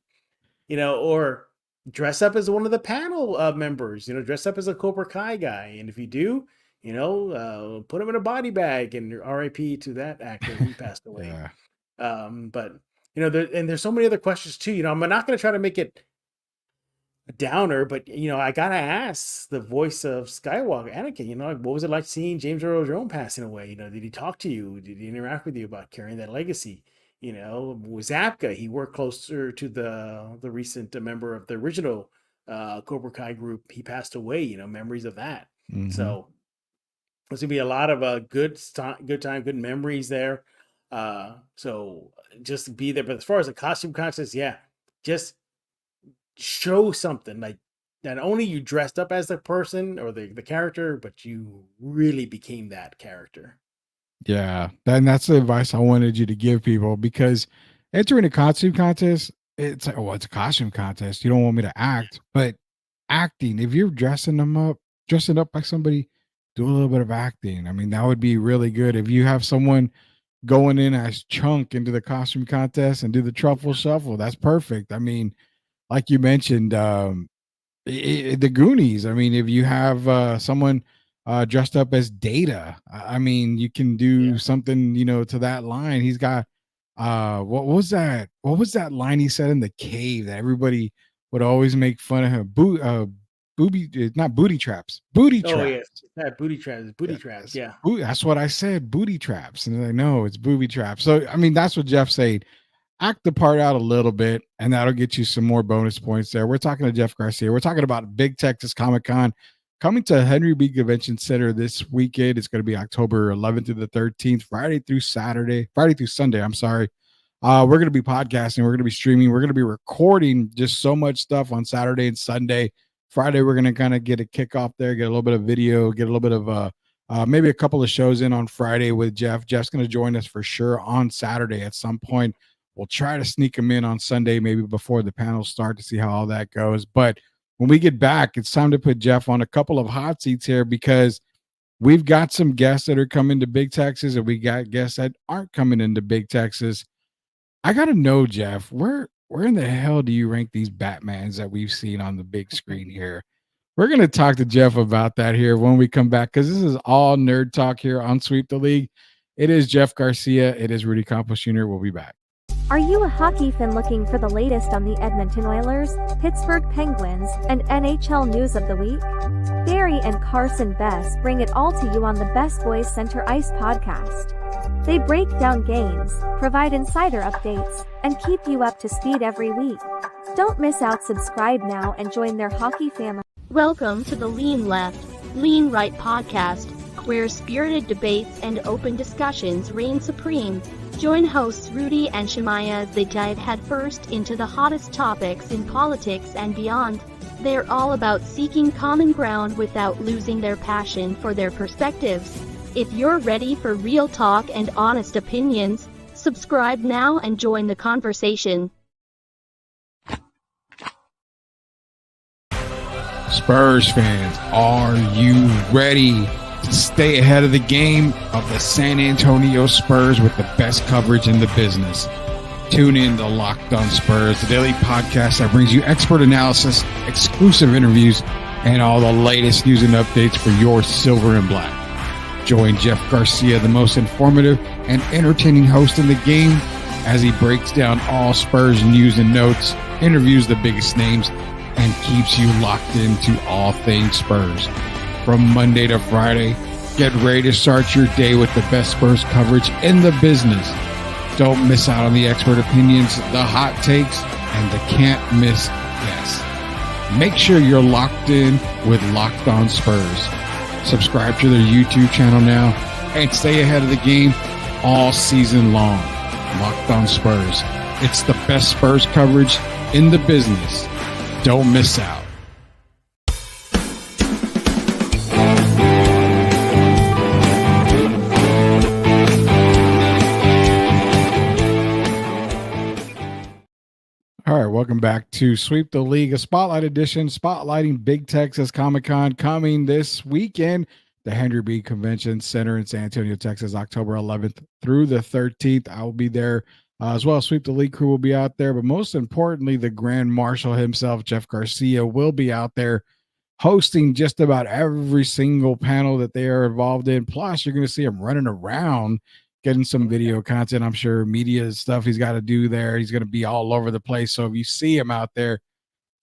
Or dress up as one of the panel members. Dress up as a Cobra Kai guy, and if you do, put him in a body bag. And R.I.P. to that actor who passed away. Yeah. But there's so many other questions too. I'm not going to try to make it a downer, but I gotta ask the voice of Skywalker, Anakin. What was it like seeing James Earl Jones passing away? Did he talk to you? Did he interact with you about carrying that legacy? With Zapka, he worked closer to the recent member of the original Cobra Kai group. He passed away. Memories of that. Mm-hmm. So there's gonna be a lot of good time, good memories there. So just be there. But as far as the costume contest, yeah, just show something like not only you dressed up as the person or the character, but you really became that character. Yeah, and that's the advice I wanted you to give people, because entering a costume contest, it's like, oh, it's a costume contest. You don't want me to act, but acting, if you're dressing up like somebody, do a little bit of acting. I mean, that would be really good. If you have someone going in as Chunk into the costume contest and do the truffle shuffle, that's perfect. I mean, like you mentioned, the Goonies. I mean, if you have someone dressed up as Data, I mean, you can do something, to that line. He's got what was that line he said in the cave that everybody would always make fun of him? Not booty traps. Booty traps. Oh yes, booty traps. Booty traps. Yeah, that's what I said. Booty traps, and they're like, no, it's booby traps. So I mean, that's what Jeff said. Act the part out a little bit, and that'll get you some more bonus points there. We're talking to Jeff Garcia. We're talking about Big Texas Comic Con coming to Henry B. Convention Center this weekend. It's going to be October 11th through the 13th, Friday through Sunday. I'm sorry. We're going to be podcasting. We're going to be streaming. We're going to be recording just so much stuff on Saturday and Sunday. Friday, we're going to kind of get a kickoff there, get a little bit of video, get a little bit of maybe a couple of shows in on Friday with Jeff. Jeff's going to join us for sure on Saturday at some point. We'll try to sneak him in on Sunday, maybe before the panels start, to see how all that goes. But when we get back, it's time to put Jeff on a couple of hot seats here, because we've got some guests that are coming to Big Texas, and we got guests that aren't coming into Big Texas. I got to know, Jeff, where in the hell do you rank these Batmans that we've seen on the big screen here? We're going to talk to Jeff about that here when we come back, because this is all nerd talk here on Sweep the League. It is Jeff Garcia. It is Rudy Campos Jr. We'll be back. Are you a hockey fan looking for the latest on the Edmonton Oilers, Pittsburgh Penguins, and NHL news of the week? Barry and Carson Best bring it all to you on the Best Boys Center Ice podcast. They break down games, provide insider updates, and keep you up to speed every week. Don't miss out. Subscribe now and join their hockey family. Welcome to the Lean Left, Lean Right podcast, where spirited debates and open discussions reign supreme. Join hosts Rudy and Shemaya as they dive headfirst into the hottest topics in politics and beyond. They're all about seeking common ground without losing their passion for their perspectives. If you're ready for real talk and honest opinions, subscribe now and join the conversation. Spurs fans, are you ready to stay ahead of the game of the San Antonio Spurs with the best coverage in the business? Tune in to Locked On Spurs, the daily podcast that brings you expert analysis, exclusive interviews, and all the latest news and updates for your silver and black. Join Jeff Garcia, the most informative and entertaining host in the game, as he breaks down all Spurs news and notes, interviews the biggest names, and keeps you locked into all things Spurs. From Monday to Friday, get ready to start your day with the best Spurs coverage in the business. Don't miss out on the expert opinions, the hot takes, and the can't miss guests. Make sure you're locked in with Locked On Spurs. Subscribe to their YouTube channel now and stay ahead of the game all season long. Locked On Spurs. It's the best Spurs coverage in the business. Don't miss out. All right, welcome back to Sweep the League, a spotlight edition, spotlighting Big Texas Comic-Con coming this weekend. The Henry B. Convention Center in San Antonio, Texas, October 11th through the 13th. I will be there as well. Sweep the League crew will be out there, but most importantly, the Grand Marshal himself, Jeff Garcia, will be out there hosting just about every single panel that they are involved in. Plus, you're going to see him running around, getting some video content. I'm sure media stuff he's got to do there. He's going to be all over the place. So if you see him out there,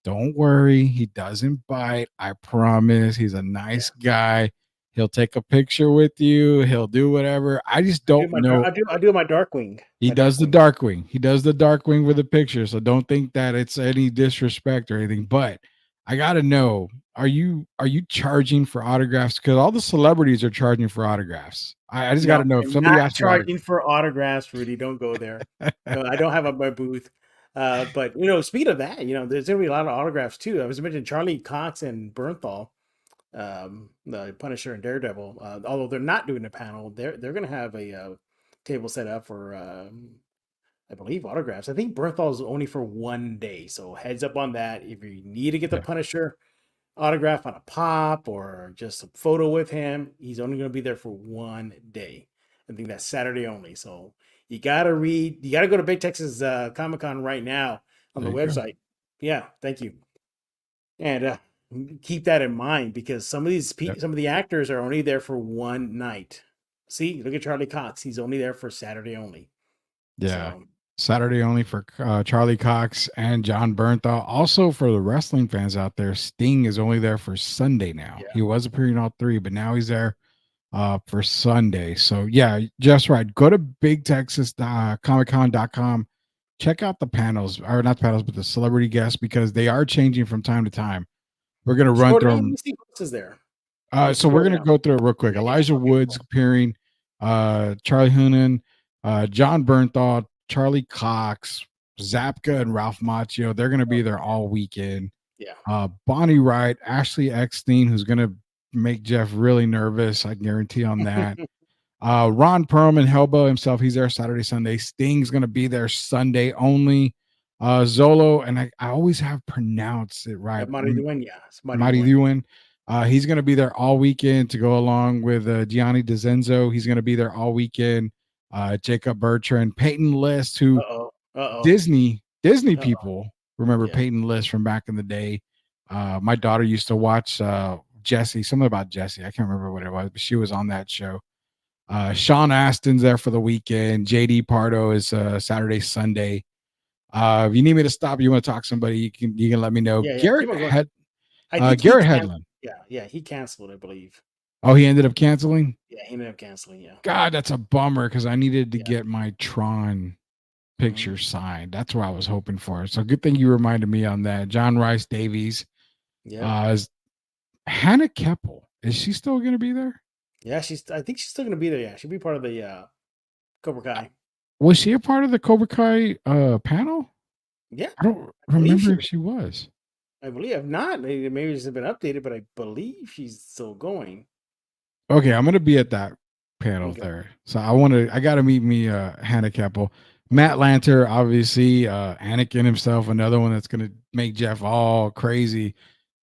don't worry. He doesn't bite. I promise. He's a nice guy. He'll take a picture with you. He'll do whatever. I just don't know. I do my Darkwing. He does the Darkwing. He does the Darkwing with a picture. So don't think that it's any disrespect or anything. But I got to know, are you charging for autographs? Because all the celebrities are charging for autographs. I just got to know if somebody asks charging for autographs, Rudy. Don't go there. No, I don't have my booth. But speed of that, there's gonna be a lot of autographs too. I was mentioning Charlie Cox and Bernthal, the Punisher and Daredevil. Although they're not doing a panel, they're gonna have a table set up for I believe autographs. I think Bernthal is only for one day, so heads up on that. If you need to get the Punisher autograph on a pop or just a photo with him, he's only going to be there for one day. I think that's Saturday only. So you got to go to Big Texas Comic-Con right now on the website. Yeah, thank you. And keep that in mind because some of the actors are only there for one night. See, look at Charlie Cox. He's only there for Saturday only. Yeah. So, Saturday only for Charlie Cox and John Bernthal. Also for the wrestling fans out there, Sting is only there for Sunday now. Yeah. He was appearing all three, but now he's there for Sunday. So yeah, just right. Go to BigTexasComicCon.com. Check out the panels, or not panels, but the celebrity guests because they are changing from time to time. We're gonna run through them. Is there? So we're gonna go through it real quick. Elijah Woods appearing, Charlie Hunnam, John Bernthal, Charlie Cox, Zapka, and Ralph Macchio. They're going to be there all weekend. Yeah. Bonnie Wright, Ashley Eckstein, who's going to make Jeff really nervous. I guarantee on that. Ron Perlman, Hellboy himself, he's there Saturday, Sunday. Sting's going to be there Sunday only. Zolo, and I always have pronounced it right. Marty Duane, yeah. Marty Duane. He's going to be there all weekend to go along with Gianni DeZenzo. He's going to be there all weekend. Jacob Bertrand, Peyton List, who Disney people remember Peyton List from back in the day. My daughter used to watch Jesse, something about Jesse. I can't remember what it was, but she was on that show. Sean Astin's there for the weekend. JD Pardo is Saturday, Sunday. If you need me to stop, you want to talk to somebody, you can let me know. Yeah, Garrett Hedlund. Yeah, he canceled, I believe. Oh, he ended up canceling? Yeah, he ended up canceling, yeah. God, that's a bummer because I needed to get my Tron picture signed. That's what I was hoping for. So good thing you reminded me on that. John Rice Davies. Yeah. Hannah Keppel. Is she still going to be there? Yeah, I think she's still going to be there. Yeah, she'll be part of the Cobra Kai. Was she a part of the Cobra Kai panel? Yeah. I don't remember if she was. I believe if not. Maybe it's been updated, but I believe she's still going. Okay, I'm gonna be at that panel there. So I gotta meet me Hannah Keppel. Matt Lanter, obviously, Anakin himself, another one that's gonna make Jeff all crazy.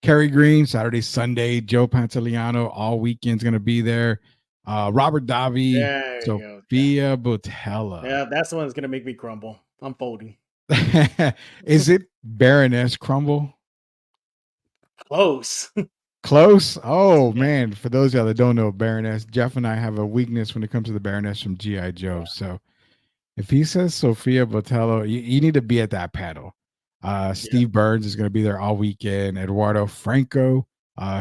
Kerry Green, Saturday, Sunday, Joe Pantoliano, all weekend's gonna be there. Robert Davi, Sophia Botella. Yeah, that's the one that's gonna make me crumble. I'm folding. Is it Baroness Crumble? Close. Close? Oh, man. For those of y'all that don't know Baroness, Jeff and I have a weakness when it comes to the Baroness from G.I. Joe. So if he says Sophia Botello, you need to be at that panel. Steve Burns is going to be there all weekend. Eduardo Franco,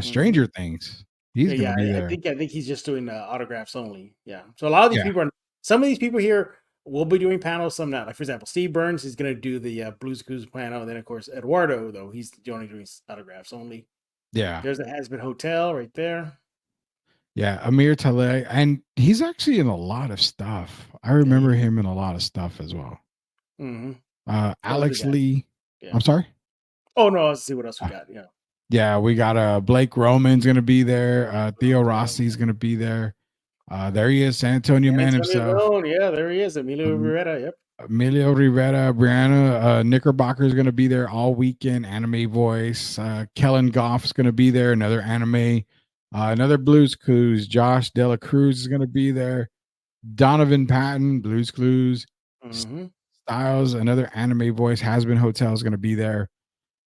Stranger Things. He's going to be there. I think he's just doing autographs only. Yeah. So a lot of these people some of these people here we'll be doing panels some now. Like for example, Steve Burns is going to do the Blues Clues panel, and then of course Eduardo, though he's only doing autographs only. Yeah. There's the Has Been Hotel right there. Yeah, Amir Talay, and he's actually in a lot of stuff. I remember him in a lot of stuff as well. Mm-hmm. Alex Lee. Yeah. I'm sorry. Oh no, let's see what else we got. Yeah. Yeah, we got Blake Roman's gonna be there. Theo Rossi's gonna be there. There he is, San Antonio man himself. Yeah, there he is, Emilio Rivera. Yep. Emilio Rivera, Brianna Knickerbocker is going to be there all weekend. Anime voice. Kellen Goff's going to be there. Another anime. Another Blues Clues. Josh Dela Cruz is going to be there. Donovan Patton, Blues Clues. Mm-hmm. Styles, another anime voice. Has Been Hotel is going to be there.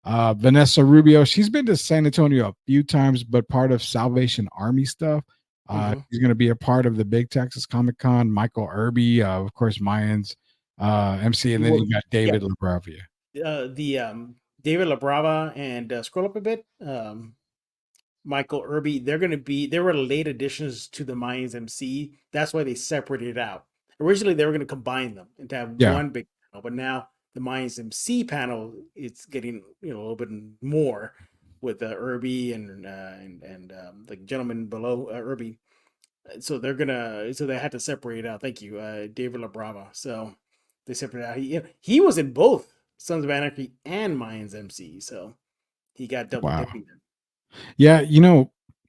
Vanessa Rubio, she's been to San Antonio a few times, but part of Salvation Army stuff. She's going to be a part of the Big Texas Comic Con. Michael Irby, of course, Mayans MC, and then you got David LaBravia. David LaBrava and scroll up a bit. Michael Irby, they were late additions to the Mayans MC. That's why they separated it out. Originally, they were going to combine them and to have one big panel, but now the Mayans MC panel, it's getting a little bit more with Irby and the gentleman below Irby. So they had to separate it out. Thank you, David LaBrava. So they separated out. He was in both Sons of Anarchy and Mayans MC, so he got double dipping them. Yeah,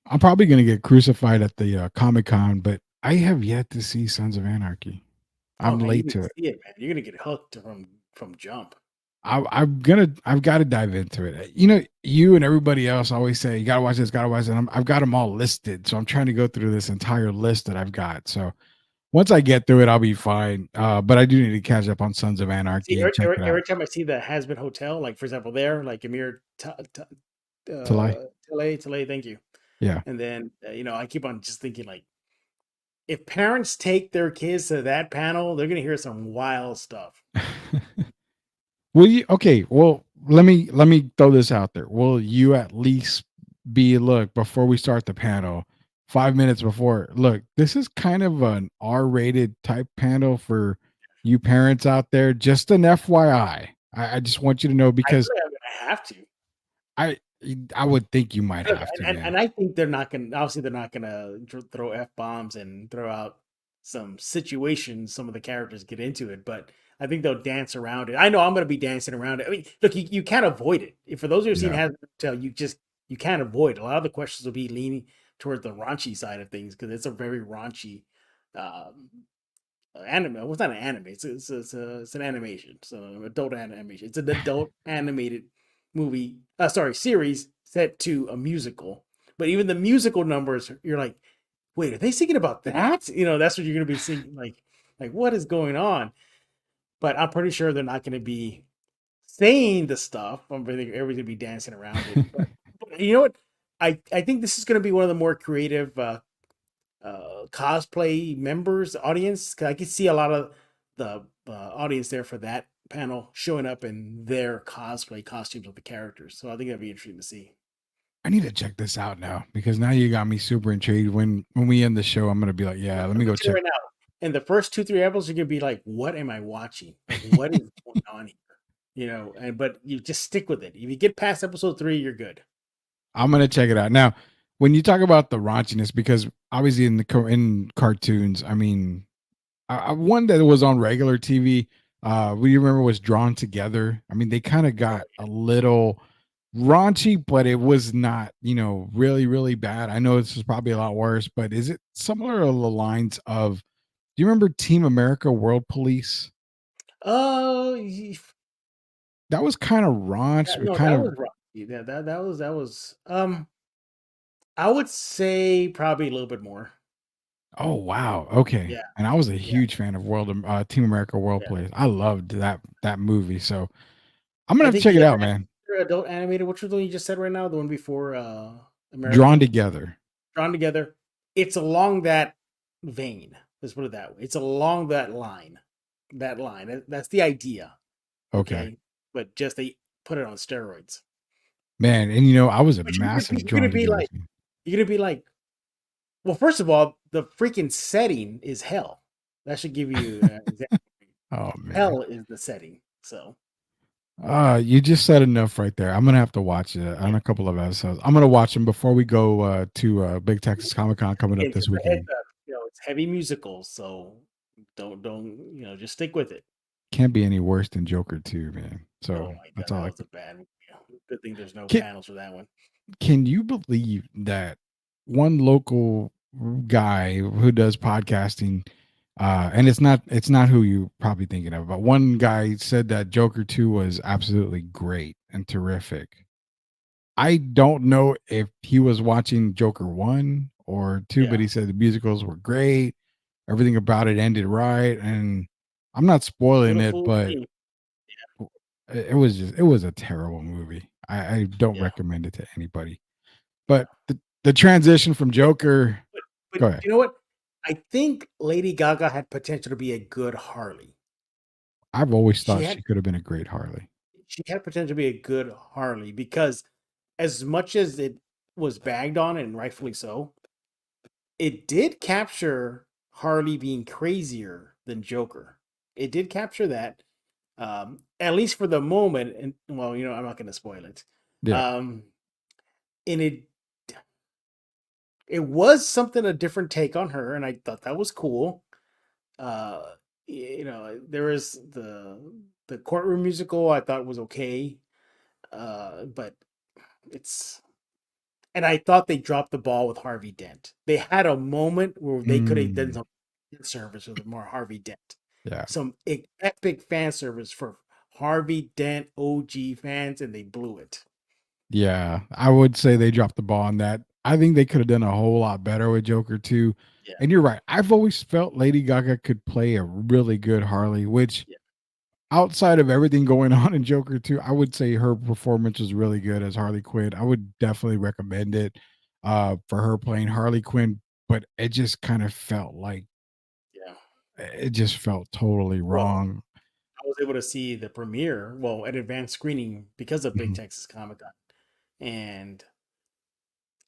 I'm probably going to get crucified at the Comic-Con, but I have yet to see Sons of Anarchy. I'm late to it. See it, man. You're going to get hooked from jump. I've got to dive into it. You and everybody else always say, you got to watch this, and I've got them all listed. So I'm trying to go through this entire list that I've got. So once I get through it, I'll be fine. But I do need to catch up on Sons of Anarchy. Every time I see the Has Been Hotel, like for example, there, like Amir Talay, thank you. Yeah. And then, I keep on just thinking like, if parents take their kids to that panel, they're going to hear some wild stuff. Well, let me throw this out there. Will you at least look, before we start the panel, 5 minutes before, look, this is kind of an R-rated type panel for you parents out there. Just an FYI. I just want you to know, because I'm gonna have to. I would think you might have to. And I think they're not going to throw F-bombs and throw out some situations some of the characters get into it, but I think they'll dance around it. I know I'm going to be dancing around it. I mean, look, you can't avoid it. For those who have seen Has Been Hotel, you can't avoid it. A lot of the questions will be leaning towards the raunchy side of things, because it's a very raunchy anime. Well, it's not an anime. It's an animation. So adult animation. It's an adult animated movie. Series set to a musical. But even the musical numbers, you're like, wait, are they singing about that? That's what you're going to be singing. Like what is going on? But I'm pretty sure they're not going to be saying the stuff. I'm really everybody's going to be dancing around it. But you know what? I think this is going to be one of the more creative cosplay members audience, because I can see a lot of the audience there for that panel showing up in their cosplay costumes of the characters. So I think that'd be interesting to see. I need to check this out now, because now you got me super intrigued. When we end the show, I'm going to be like, let me go check right now. And the first 2-3 episodes, you're going to be like, what am I watching? Like, what is going on here? But you just stick with it. If you get past episode 3, you're good. I'm going to check it out. Now, when you talk about the raunchiness, because obviously in cartoons, I mean, one that was on regular TV, we remember was Drawn Together. I mean, they kind of got a little raunchy, but it was not, really, really bad. I know this is probably a lot worse, but is it similar to the lines of, do you remember Team America World Police? That was kind of raunch. Yeah, that was raunchy. Yeah, that was I would say probably a little bit more. Oh wow. Okay. Yeah. And I was a huge fan of Team America World Police. I loved that movie. So I'm gonna have to check it out, man. Adult animated. Which was the one you just said right now? The one before American? Drawn Together. Drawn Together. It's along that vein. Let's put it that way. It's along that line. That's the idea. Okay. But just they put it on steroids. Man, and I was a massive You're gonna be like, well, first of all, the freaking setting is hell. That should give you Oh man. Hell is the setting. So You just said enough right there. I'm gonna have to watch it yeah, on a couple of episodes. I'm gonna watch them before we go to Big Texas Comic Con coming up again, this just a heads weekend. up. It's heavy musicals, so don't just stick with it. Can't be any worse than Joker 2, man. Oh So my god, that's all that I was a bad movie. Good thing there's no can. panels for that one. Can you believe that one local guy who does podcasting, and it's not who you probably thinking of, but one guy said that Joker 2 was absolutely great and terrific. I don't know if he was watching Joker 1 or 2, but Yeah, he said the musicals were great. Everything about it ended right. And I'm not spoiling it, beautiful but scene. it was a terrible movie. I don't Yeah, recommend it to anybody. yeah. But the transition from Joker, But go ahead. you know what? I think Lady Gaga had potential to be a good Harley. I've always She thought had she could have been a great Harley. she had potential to be a good Harley because as much as it was bagged on and rightfully so, it did capture Harley being crazier than Joker. It did capture that, at least for the moment. And well, I'm not going to spoil it. Yeah. Um, and it was something a different take on her, and I thought that was cool. Uh, there was the courtroom musical. I thought was okay, but it's and I thought they dropped the ball with Harvey Dent. They had a moment where they could have done Mm, some fan service with more Harvey Dent, yeah. some epic fan service for Harvey Dent OG fans, and they blew it. Yeah. I would say they dropped the ball on that. I think they could have done a whole lot better with Joker 2. Yeah, And you're right. I've always felt Lady Gaga could play a really good Harley, which yeah. outside of everything going on in Joker 2, I would say her performance was really good as Harley Quinn. I would definitely recommend it for her playing Harley Quinn, but it just kind of felt like Yeah. it just felt totally Well, wrong. I was able to see the premiere, well, at advanced screening because of Big Mhm. Texas Comic Con, and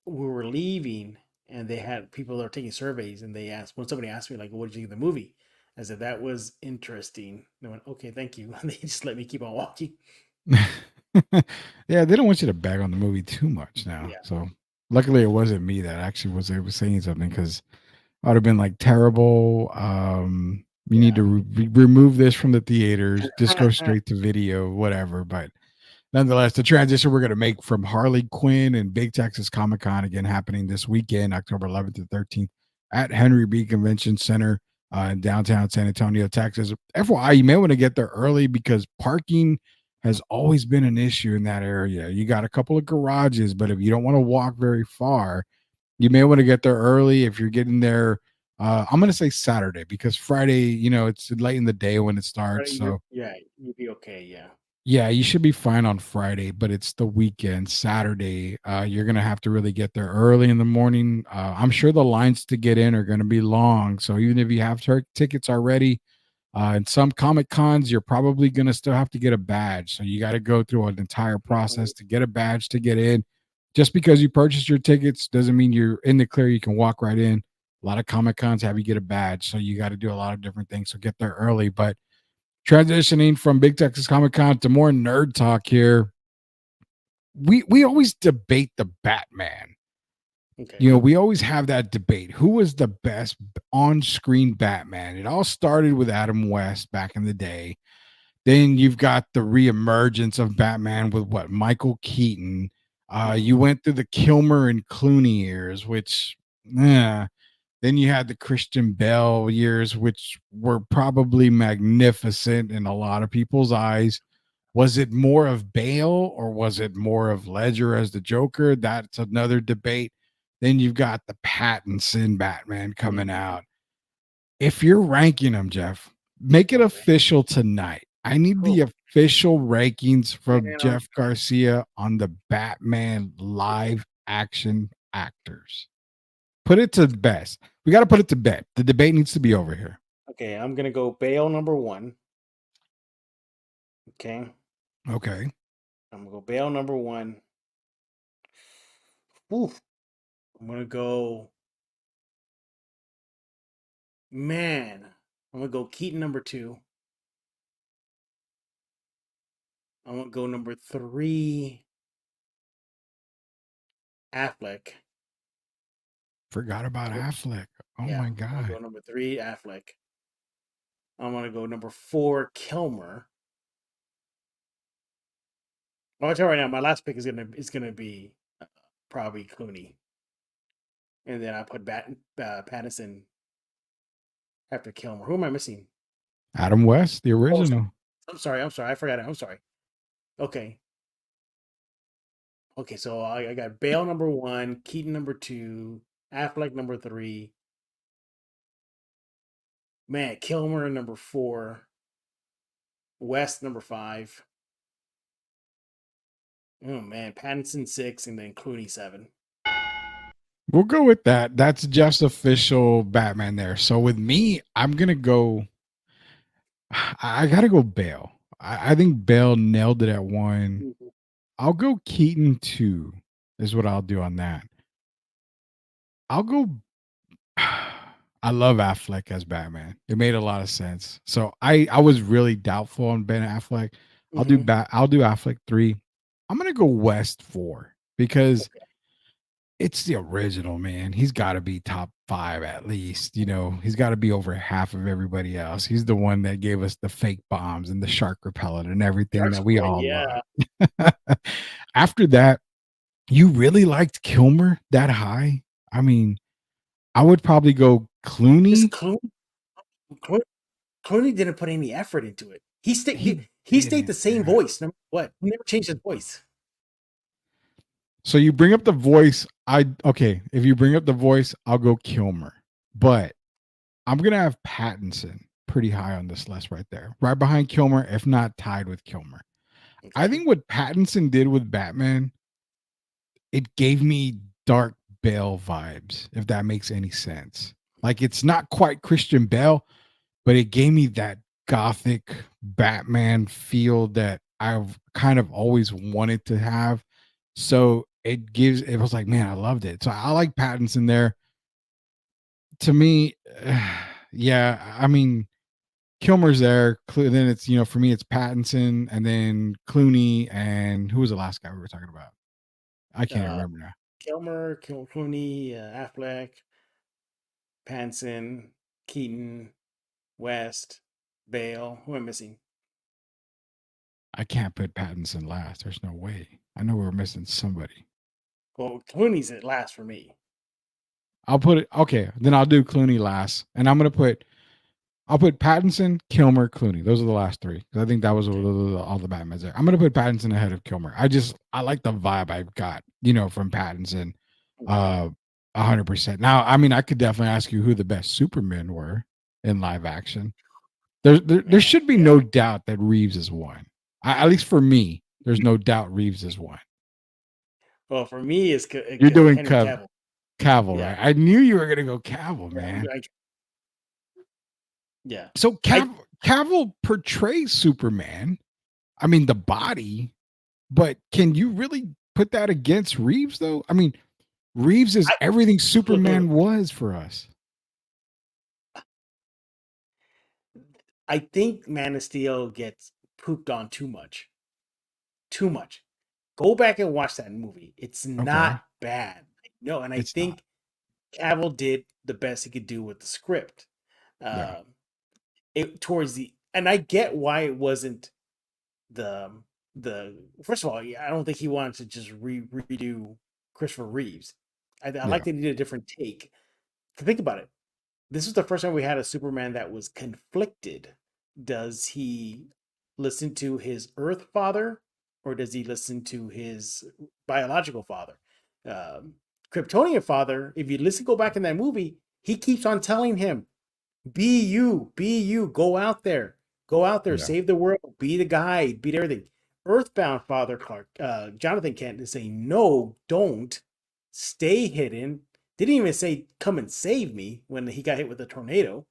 we were leaving, and they had people that were taking surveys, and they asked when somebody asked me like, "What did you think of the movie?" I said that was interesting. They went, "Okay, thank you." And they just let me keep on walking. Yeah, they don't want you to bag on the movie too much now. Yeah. So luckily it wasn't me that actually was saying something because I would have been like terrible. You need Yeah. to remove this from the theaters, just go straight to video, whatever. But nonetheless, the transition we're going to make from Harley Quinn and Big Texas Comic Con again happening this weekend, October 11th to 13th at Henry B. Convention Center in downtown San Antonio, Texas. FYI, you may want to get there early because parking has always been an issue in that area. You got a couple of garages, but if you don't want to walk very far, you may want to get there early. If you're getting there, I'm going to say Saturday because Friday, it's late in the day when it starts. So Yeah, you'd be okay. Yeah. yeah, you should be fine on Friday, but it's the weekend, Saturday. You're gonna have to really get there early in the morning. I'm sure the lines to get in are gonna be long. So even if you have tickets already, in some Comic Cons, you're probably gonna still have to get a badge. So you got to go through an entire Mhm. process to get a badge to get in. Just because you purchased your tickets doesn't mean you're in the clear. You can walk right in. A lot of Comic Cons have you get a badge, so you got to do a lot of different things. So get there early, but transitioning from Big Texas Comic Con to more nerd talk here. We always debate the Batman. Okay. We always have that debate. Who was the best on-screen Batman? It all started with Adam West back in the day. Then you've got the reemergence of Batman with what Michael Keaton. You Mhm. went through the Kilmer and Clooney years, which then you had the Christian Bale years, which were probably magnificent in a lot of people's eyes. Was it more of Bale or was it more of Ledger as the Joker? That's another debate. Then you've got the Pattinson Batman coming Mhm. out. If you're ranking them, Jeff, make it Okay. official tonight. I need the Oh official rankings from man, Jeff Garcia on the Batman live action actors. Put it to best. We got to put it to bed. The debate needs to be over here. okay. I'm gonna go Bale number one. Okay, Okay. I'm gonna go Bale number one. Oof. I'm gonna go man. I'm gonna go Keaton number two. I'm gonna go number 3, Affleck. Forgot about Affleck. Oh Yeah, my I'm gonna go God. number 3, Affleck. I'm gonna go number 4, Kilmer. I'll tell you right now, my last pick is gonna be probably Clooney, and then I put Pattinson after Kilmer. Who am I missing? Adam West, the Oh, original. I'm sorry. I forgot it. I'm sorry. Okay. Okay, so I got Bale number 1, Keaton number 2, Affleck number 3, man, Kilmer number 4, West number 5. Oh man, Pattinson 6, and then Clooney 7. We'll go with that. That's Jeff's official Batman there. So with me, I'm gonna go. I gotta go Bale. I think Bale nailed it at 1. Mhm. I'll go Keaton 2. Is what I'll do on that. I'll go. I love Affleck as Batman. It made a lot of sense. So I was really doubtful on Ben Affleck. Mhm. I'll do Affleck 3. I'm gonna go West 4 because it's the original, man. He's got to be top 5 at least. You know, he's got to be over half of everybody else. He's the one that gave us the fake bombs and the shark repellent and everything Shark's that we Plane, all yeah. love. After that, you really liked Kilmer that high? I mean, I would probably go This Clooney. Clooney, Clooney didn't put any effort into it. He He stayed the didn't. same voice. No matter what, he never changed his voice. So you bring up the voice. Okay, if you bring up the voice, I'll go Kilmer. But I'm gonna have Pattinson pretty high on this list right there, right behind Kilmer, if not tied with Kilmer. I Okay. think what Pattinson did with Batman, it gave me Dark Bale vibes, if that makes any sense. Like it's not quite Christian Bale, but it gave me that gothic Batman feel that I've kind of always wanted to have. So it was like, man, I loved it. So I like Pattinson there. To me, yeah, I mean, Kilmer's there. Then it's, for me, it's Pattinson and then Clooney. And who was the last guy we were talking about? I can't Uh, remember now. Kilmer, Clooney, Affleck, Pattinson, Keaton, West, Bale. Who am I missing? I can't put Pattinson last. There's no way. I know we're missing somebody. Well, Clooney's at last for me. I'll put it. Okay, then I'll do Clooney last, and I'll put Pattinson, Kilmer, Clooney. Those are the last 3 because I think that was all the Batmans there. I'm gonna put Pattinson ahead of Kilmer. I like the vibe I got, from Pattinson, Okay. 100%. Now, I mean, I could definitely ask you who the best Supermen were in live action. There Man, should be yeah. no doubt that Reeves is one. At least for me, there's no doubt Reeves is one. Well, for me, it's You're doing Henry Cavill. Cavill, Yeah. right? I knew you were gonna go Cavill, Yeah. man. Yeah. So I Cavill portrays Superman. I mean, the body, but can you really put that against Reeves though? I mean, Reeves is everything look. Superman was for us. I think Man of Steel gets pooped on too much. Too much. Go back and watch that movie. It's Okay. not bad. No, and I It's not. think Cavill did the best he could do with the script. Yeah. And I get why it wasn't the first of all, I don't think he wanted to just redo Christopher Reeves. I like Yeah. that he did a different take. Think about it. This was the first time we had a Superman that was conflicted. Does he listen to his Earth father or does he listen to his biological father? Um, Kryptonian father, if you go back in that movie, he keeps on telling him, be you, go out there, Yeah. save the world, be the guy, beat everything. Earthbound father Jonathan Kent is saying, no, don't stay hidden. Didn't even say, come and save me when he got hit with a tornado.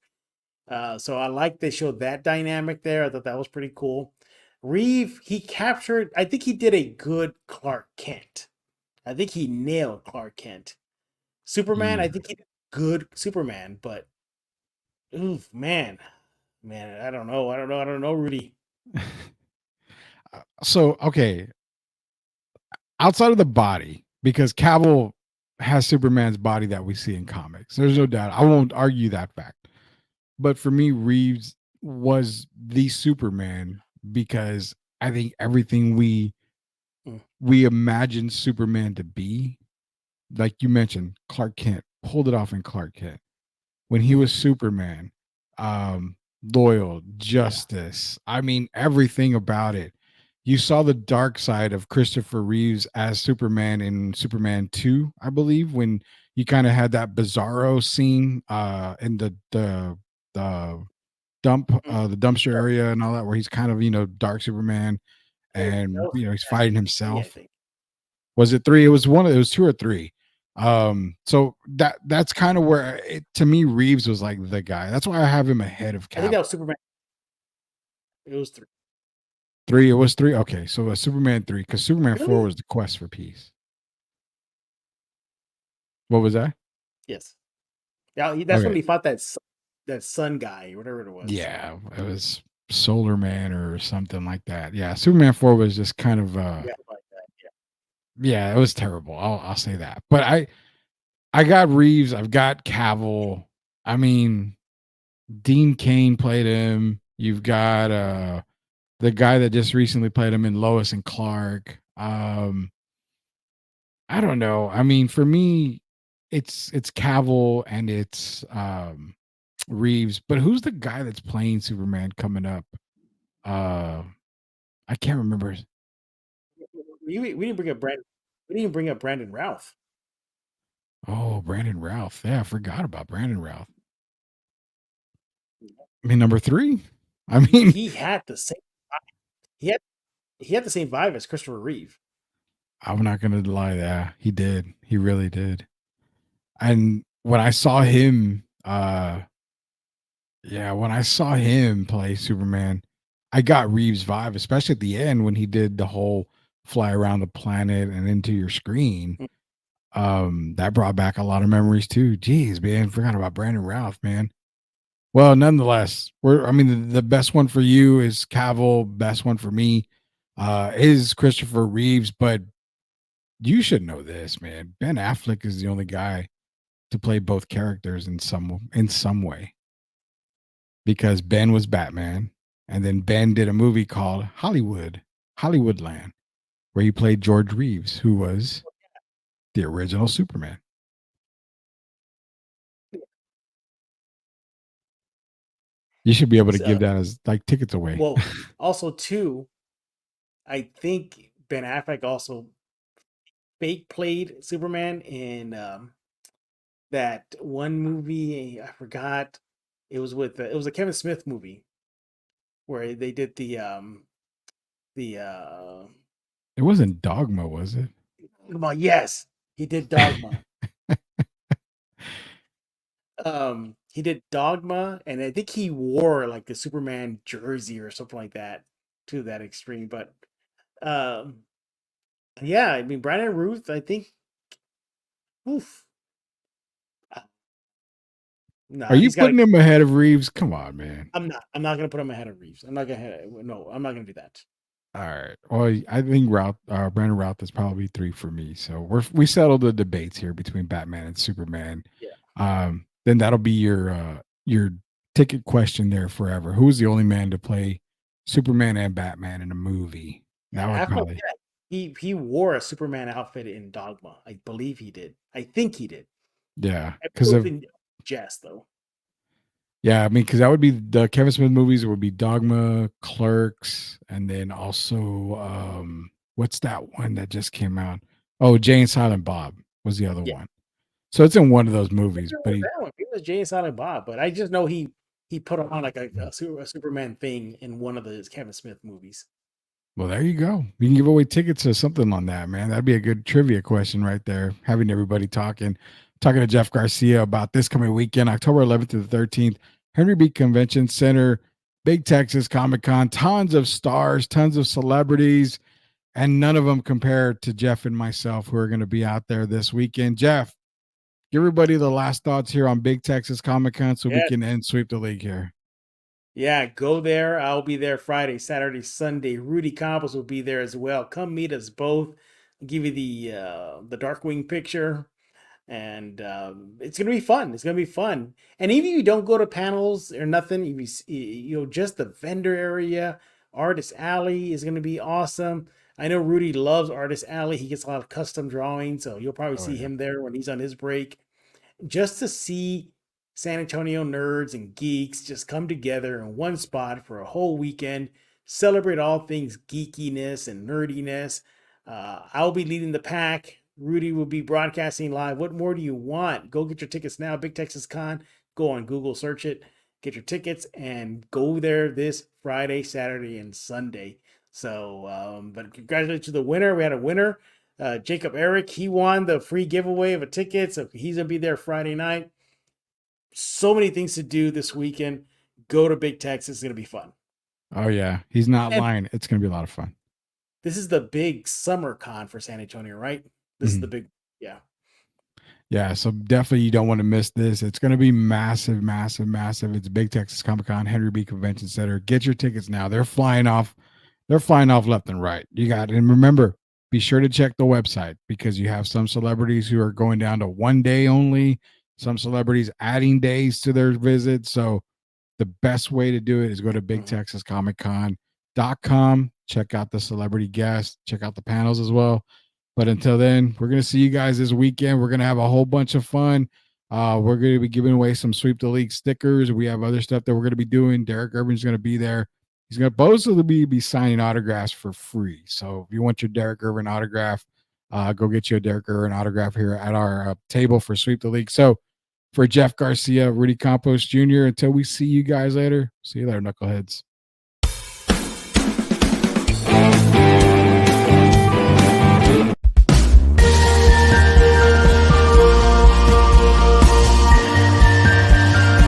So I like they showed that dynamic there. I thought that was pretty cool. Reeve, I think he did a good Clark Kent. I think he nailed Clark Kent. Superman, I Yeah. think he did good Superman, but oof, man, I don't know, Rudy. So okay, outside of the body, because Cavill has Superman's body that we see in comics. There's no doubt. I won't argue that fact. But for me, Reeves was the Superman because I think everything we imagine Superman to be, like you mentioned, Clark Kent pulled it off in Clark Kent when he was Superman. Loyal, justice. I mean, everything about it. You saw the dark side of Christopher Reeves as Superman in Superman 2, I believe, when you kind of had that bizarro scene in the the dumpster area and all that, where he's kind of, dark Superman and he's fighting Yeah, I himself. think. Was it 3? It was one. It was 2 or 3. So that's kind of where to me Reeves was like the guy. That's why I have him ahead of I think Cap. that was Superman. It was 3. 3. It was 3. Okay, so it was Superman 3 because Superman 4 Really? was the quest for peace. What was that? Yes. Yeah, that's when Okay. he fought that sun guy, whatever it was. Yeah, it was Solar Man or something like that. Yeah, Superman 4 was just kind of Yeah, like that. yeah, it was terrible. I'll say that. But I got Reeves, I've got Cavill. I mean, Dean Cain played him. You've got the guy that just recently played him in Lois and Clark. I don't know. I mean, for me, it's Cavill and it's Reeves. But who's the guy that's playing Superman coming up? I can't remember. We didn't bring up Brandon. We didn't even bring up Brandon Routh. Oh, Brandon Routh. Yeah, I forgot about Brandon Routh. I mean, number 3. I mean, He had the same. He had the same vibe as Christopher Reeve. I'm not gonna lie, that he did. He really did. And when I saw him, when I saw him play Superman, I got Reeves' vibe, especially at the end when he did the whole fly around the planet and into your screen. That brought back a lot of memories too. Jeez, man, forgot about Brandon Routh, man. Well, nonetheless, the best one for you is Cavill. Best one for me is Christopher Reeves. But you should know this, man. Ben Affleck is the only guy to play both characters in some way, because Ben was Batman, and then Ben did a movie called Hollywoodland, where he played George Reeves, who was the original Superman. You should be able to give that as like tickets away. Well, also too, I think Ben Affleck also fake played Superman in that one movie. I forgot. It was it was a Kevin Smith movie where they did It wasn't Dogma, was it? yes, he did Dogma. He did Dogma, and I think he wore like the Superman jersey or something like that to that extreme. But yeah, I mean Brandon Ruth, I think. Oof. No, Are you putting him ahead of Reeves? Come on, man. I'm not. I'm not gonna put him ahead of Reeves. I'm not gonna. No, I'm not gonna do that. All right. Well, I think Brandon Routh is probably 3 for me. So we settled the debates here between Batman and Superman. Yeah. Then that'll be your ticket question there forever. Who's the only man to play Superman and Batman in a movie? That would probably. He wore a Superman outfit in Dogma. I believe he did. I think he did. Yeah, because of Jess though. Yeah, I mean, because that would be the Kevin Smith movies. It would be Dogma, Clerks, and then also what's that one that just came out? Oh, Jay and Silent Bob was the other one. So it's in one of those movies. But it was Jay and Silent Bob. But I just know he put on like a Superman thing in one of the Kevin Smith movies. Well, there you go. You can give away tickets or something on that, man. That'd be a good trivia question right there. Having everybody talking to Jeff Garcia about this coming weekend, October 11th to the 13th, Henry B. Convention Center, Big Texas Comic Con, tons of stars, tons of celebrities, and none of them compare to Jeff and myself who are going to be out there this weekend. Jeff, give everybody the last thoughts here on Big Texas Comic Con so we can end Sweep the League here. Yeah, go there. I'll be there Friday, Saturday, Sunday. Rudy Campos will be there as well. Come meet us both. I'll give you the Darkwing picture, and it's gonna be fun. It's gonna be fun. And even if you don't go to panels or nothing, if just the vendor area, Artist Alley is gonna be awesome. I know Rudy loves Artist Alley. He gets a lot of custom drawings, so you'll probably Oh, see yeah. him there when he's on his break. Just to see San Antonio nerds and geeks just come together in one spot for a whole weekend, celebrate all things geekiness and nerdiness. I'll be leading the pack. Rudy will be broadcasting live. What more do you want? Go get your tickets now. Big Texas Con. Go on Google, search it, get your tickets, and go there this Friday, Saturday, and Sunday. So, but congratulations to the winner. We had a winner. Jacob Eric, he won the free giveaway of a ticket, so he's gonna be there Friday night. So many things to do this weekend. Go to Big Tex. It's gonna be fun. Oh yeah, he's not And lying. It's going to be a lot of fun. this is the big summer con for San Antonio, right? This is the big, yeah. Yeah, so definitely you don't want to miss this. It's going to be massive, massive, massive. It's Big Texas Comic Con, Henry B Convention Center. Get your tickets now. They're flying off. They're flying off left and right. You got it. And remember, be sure to check the website because you have some celebrities who are going down to 1 day only. Some celebrities adding days to their visit. So the best way to do it is go to BigTexasComicCon.com. Check out the celebrity guests. Check out the panels as well. But until then, we're going to see you guys this weekend. We're going to have a whole bunch of fun. We're going to be giving away some Sweep the League stickers. We have other stuff that we're going to be doing. Derek Irvin's going to be there. He's going to supposedly be signing autographs for free. So if you want your Derek Irvin autograph, go get you a Derek Irvin autograph here at our table for Sweep the League. So for Jeff Garcia, Rudy Campos Jr., until we see you guys later, see you later, knuckleheads.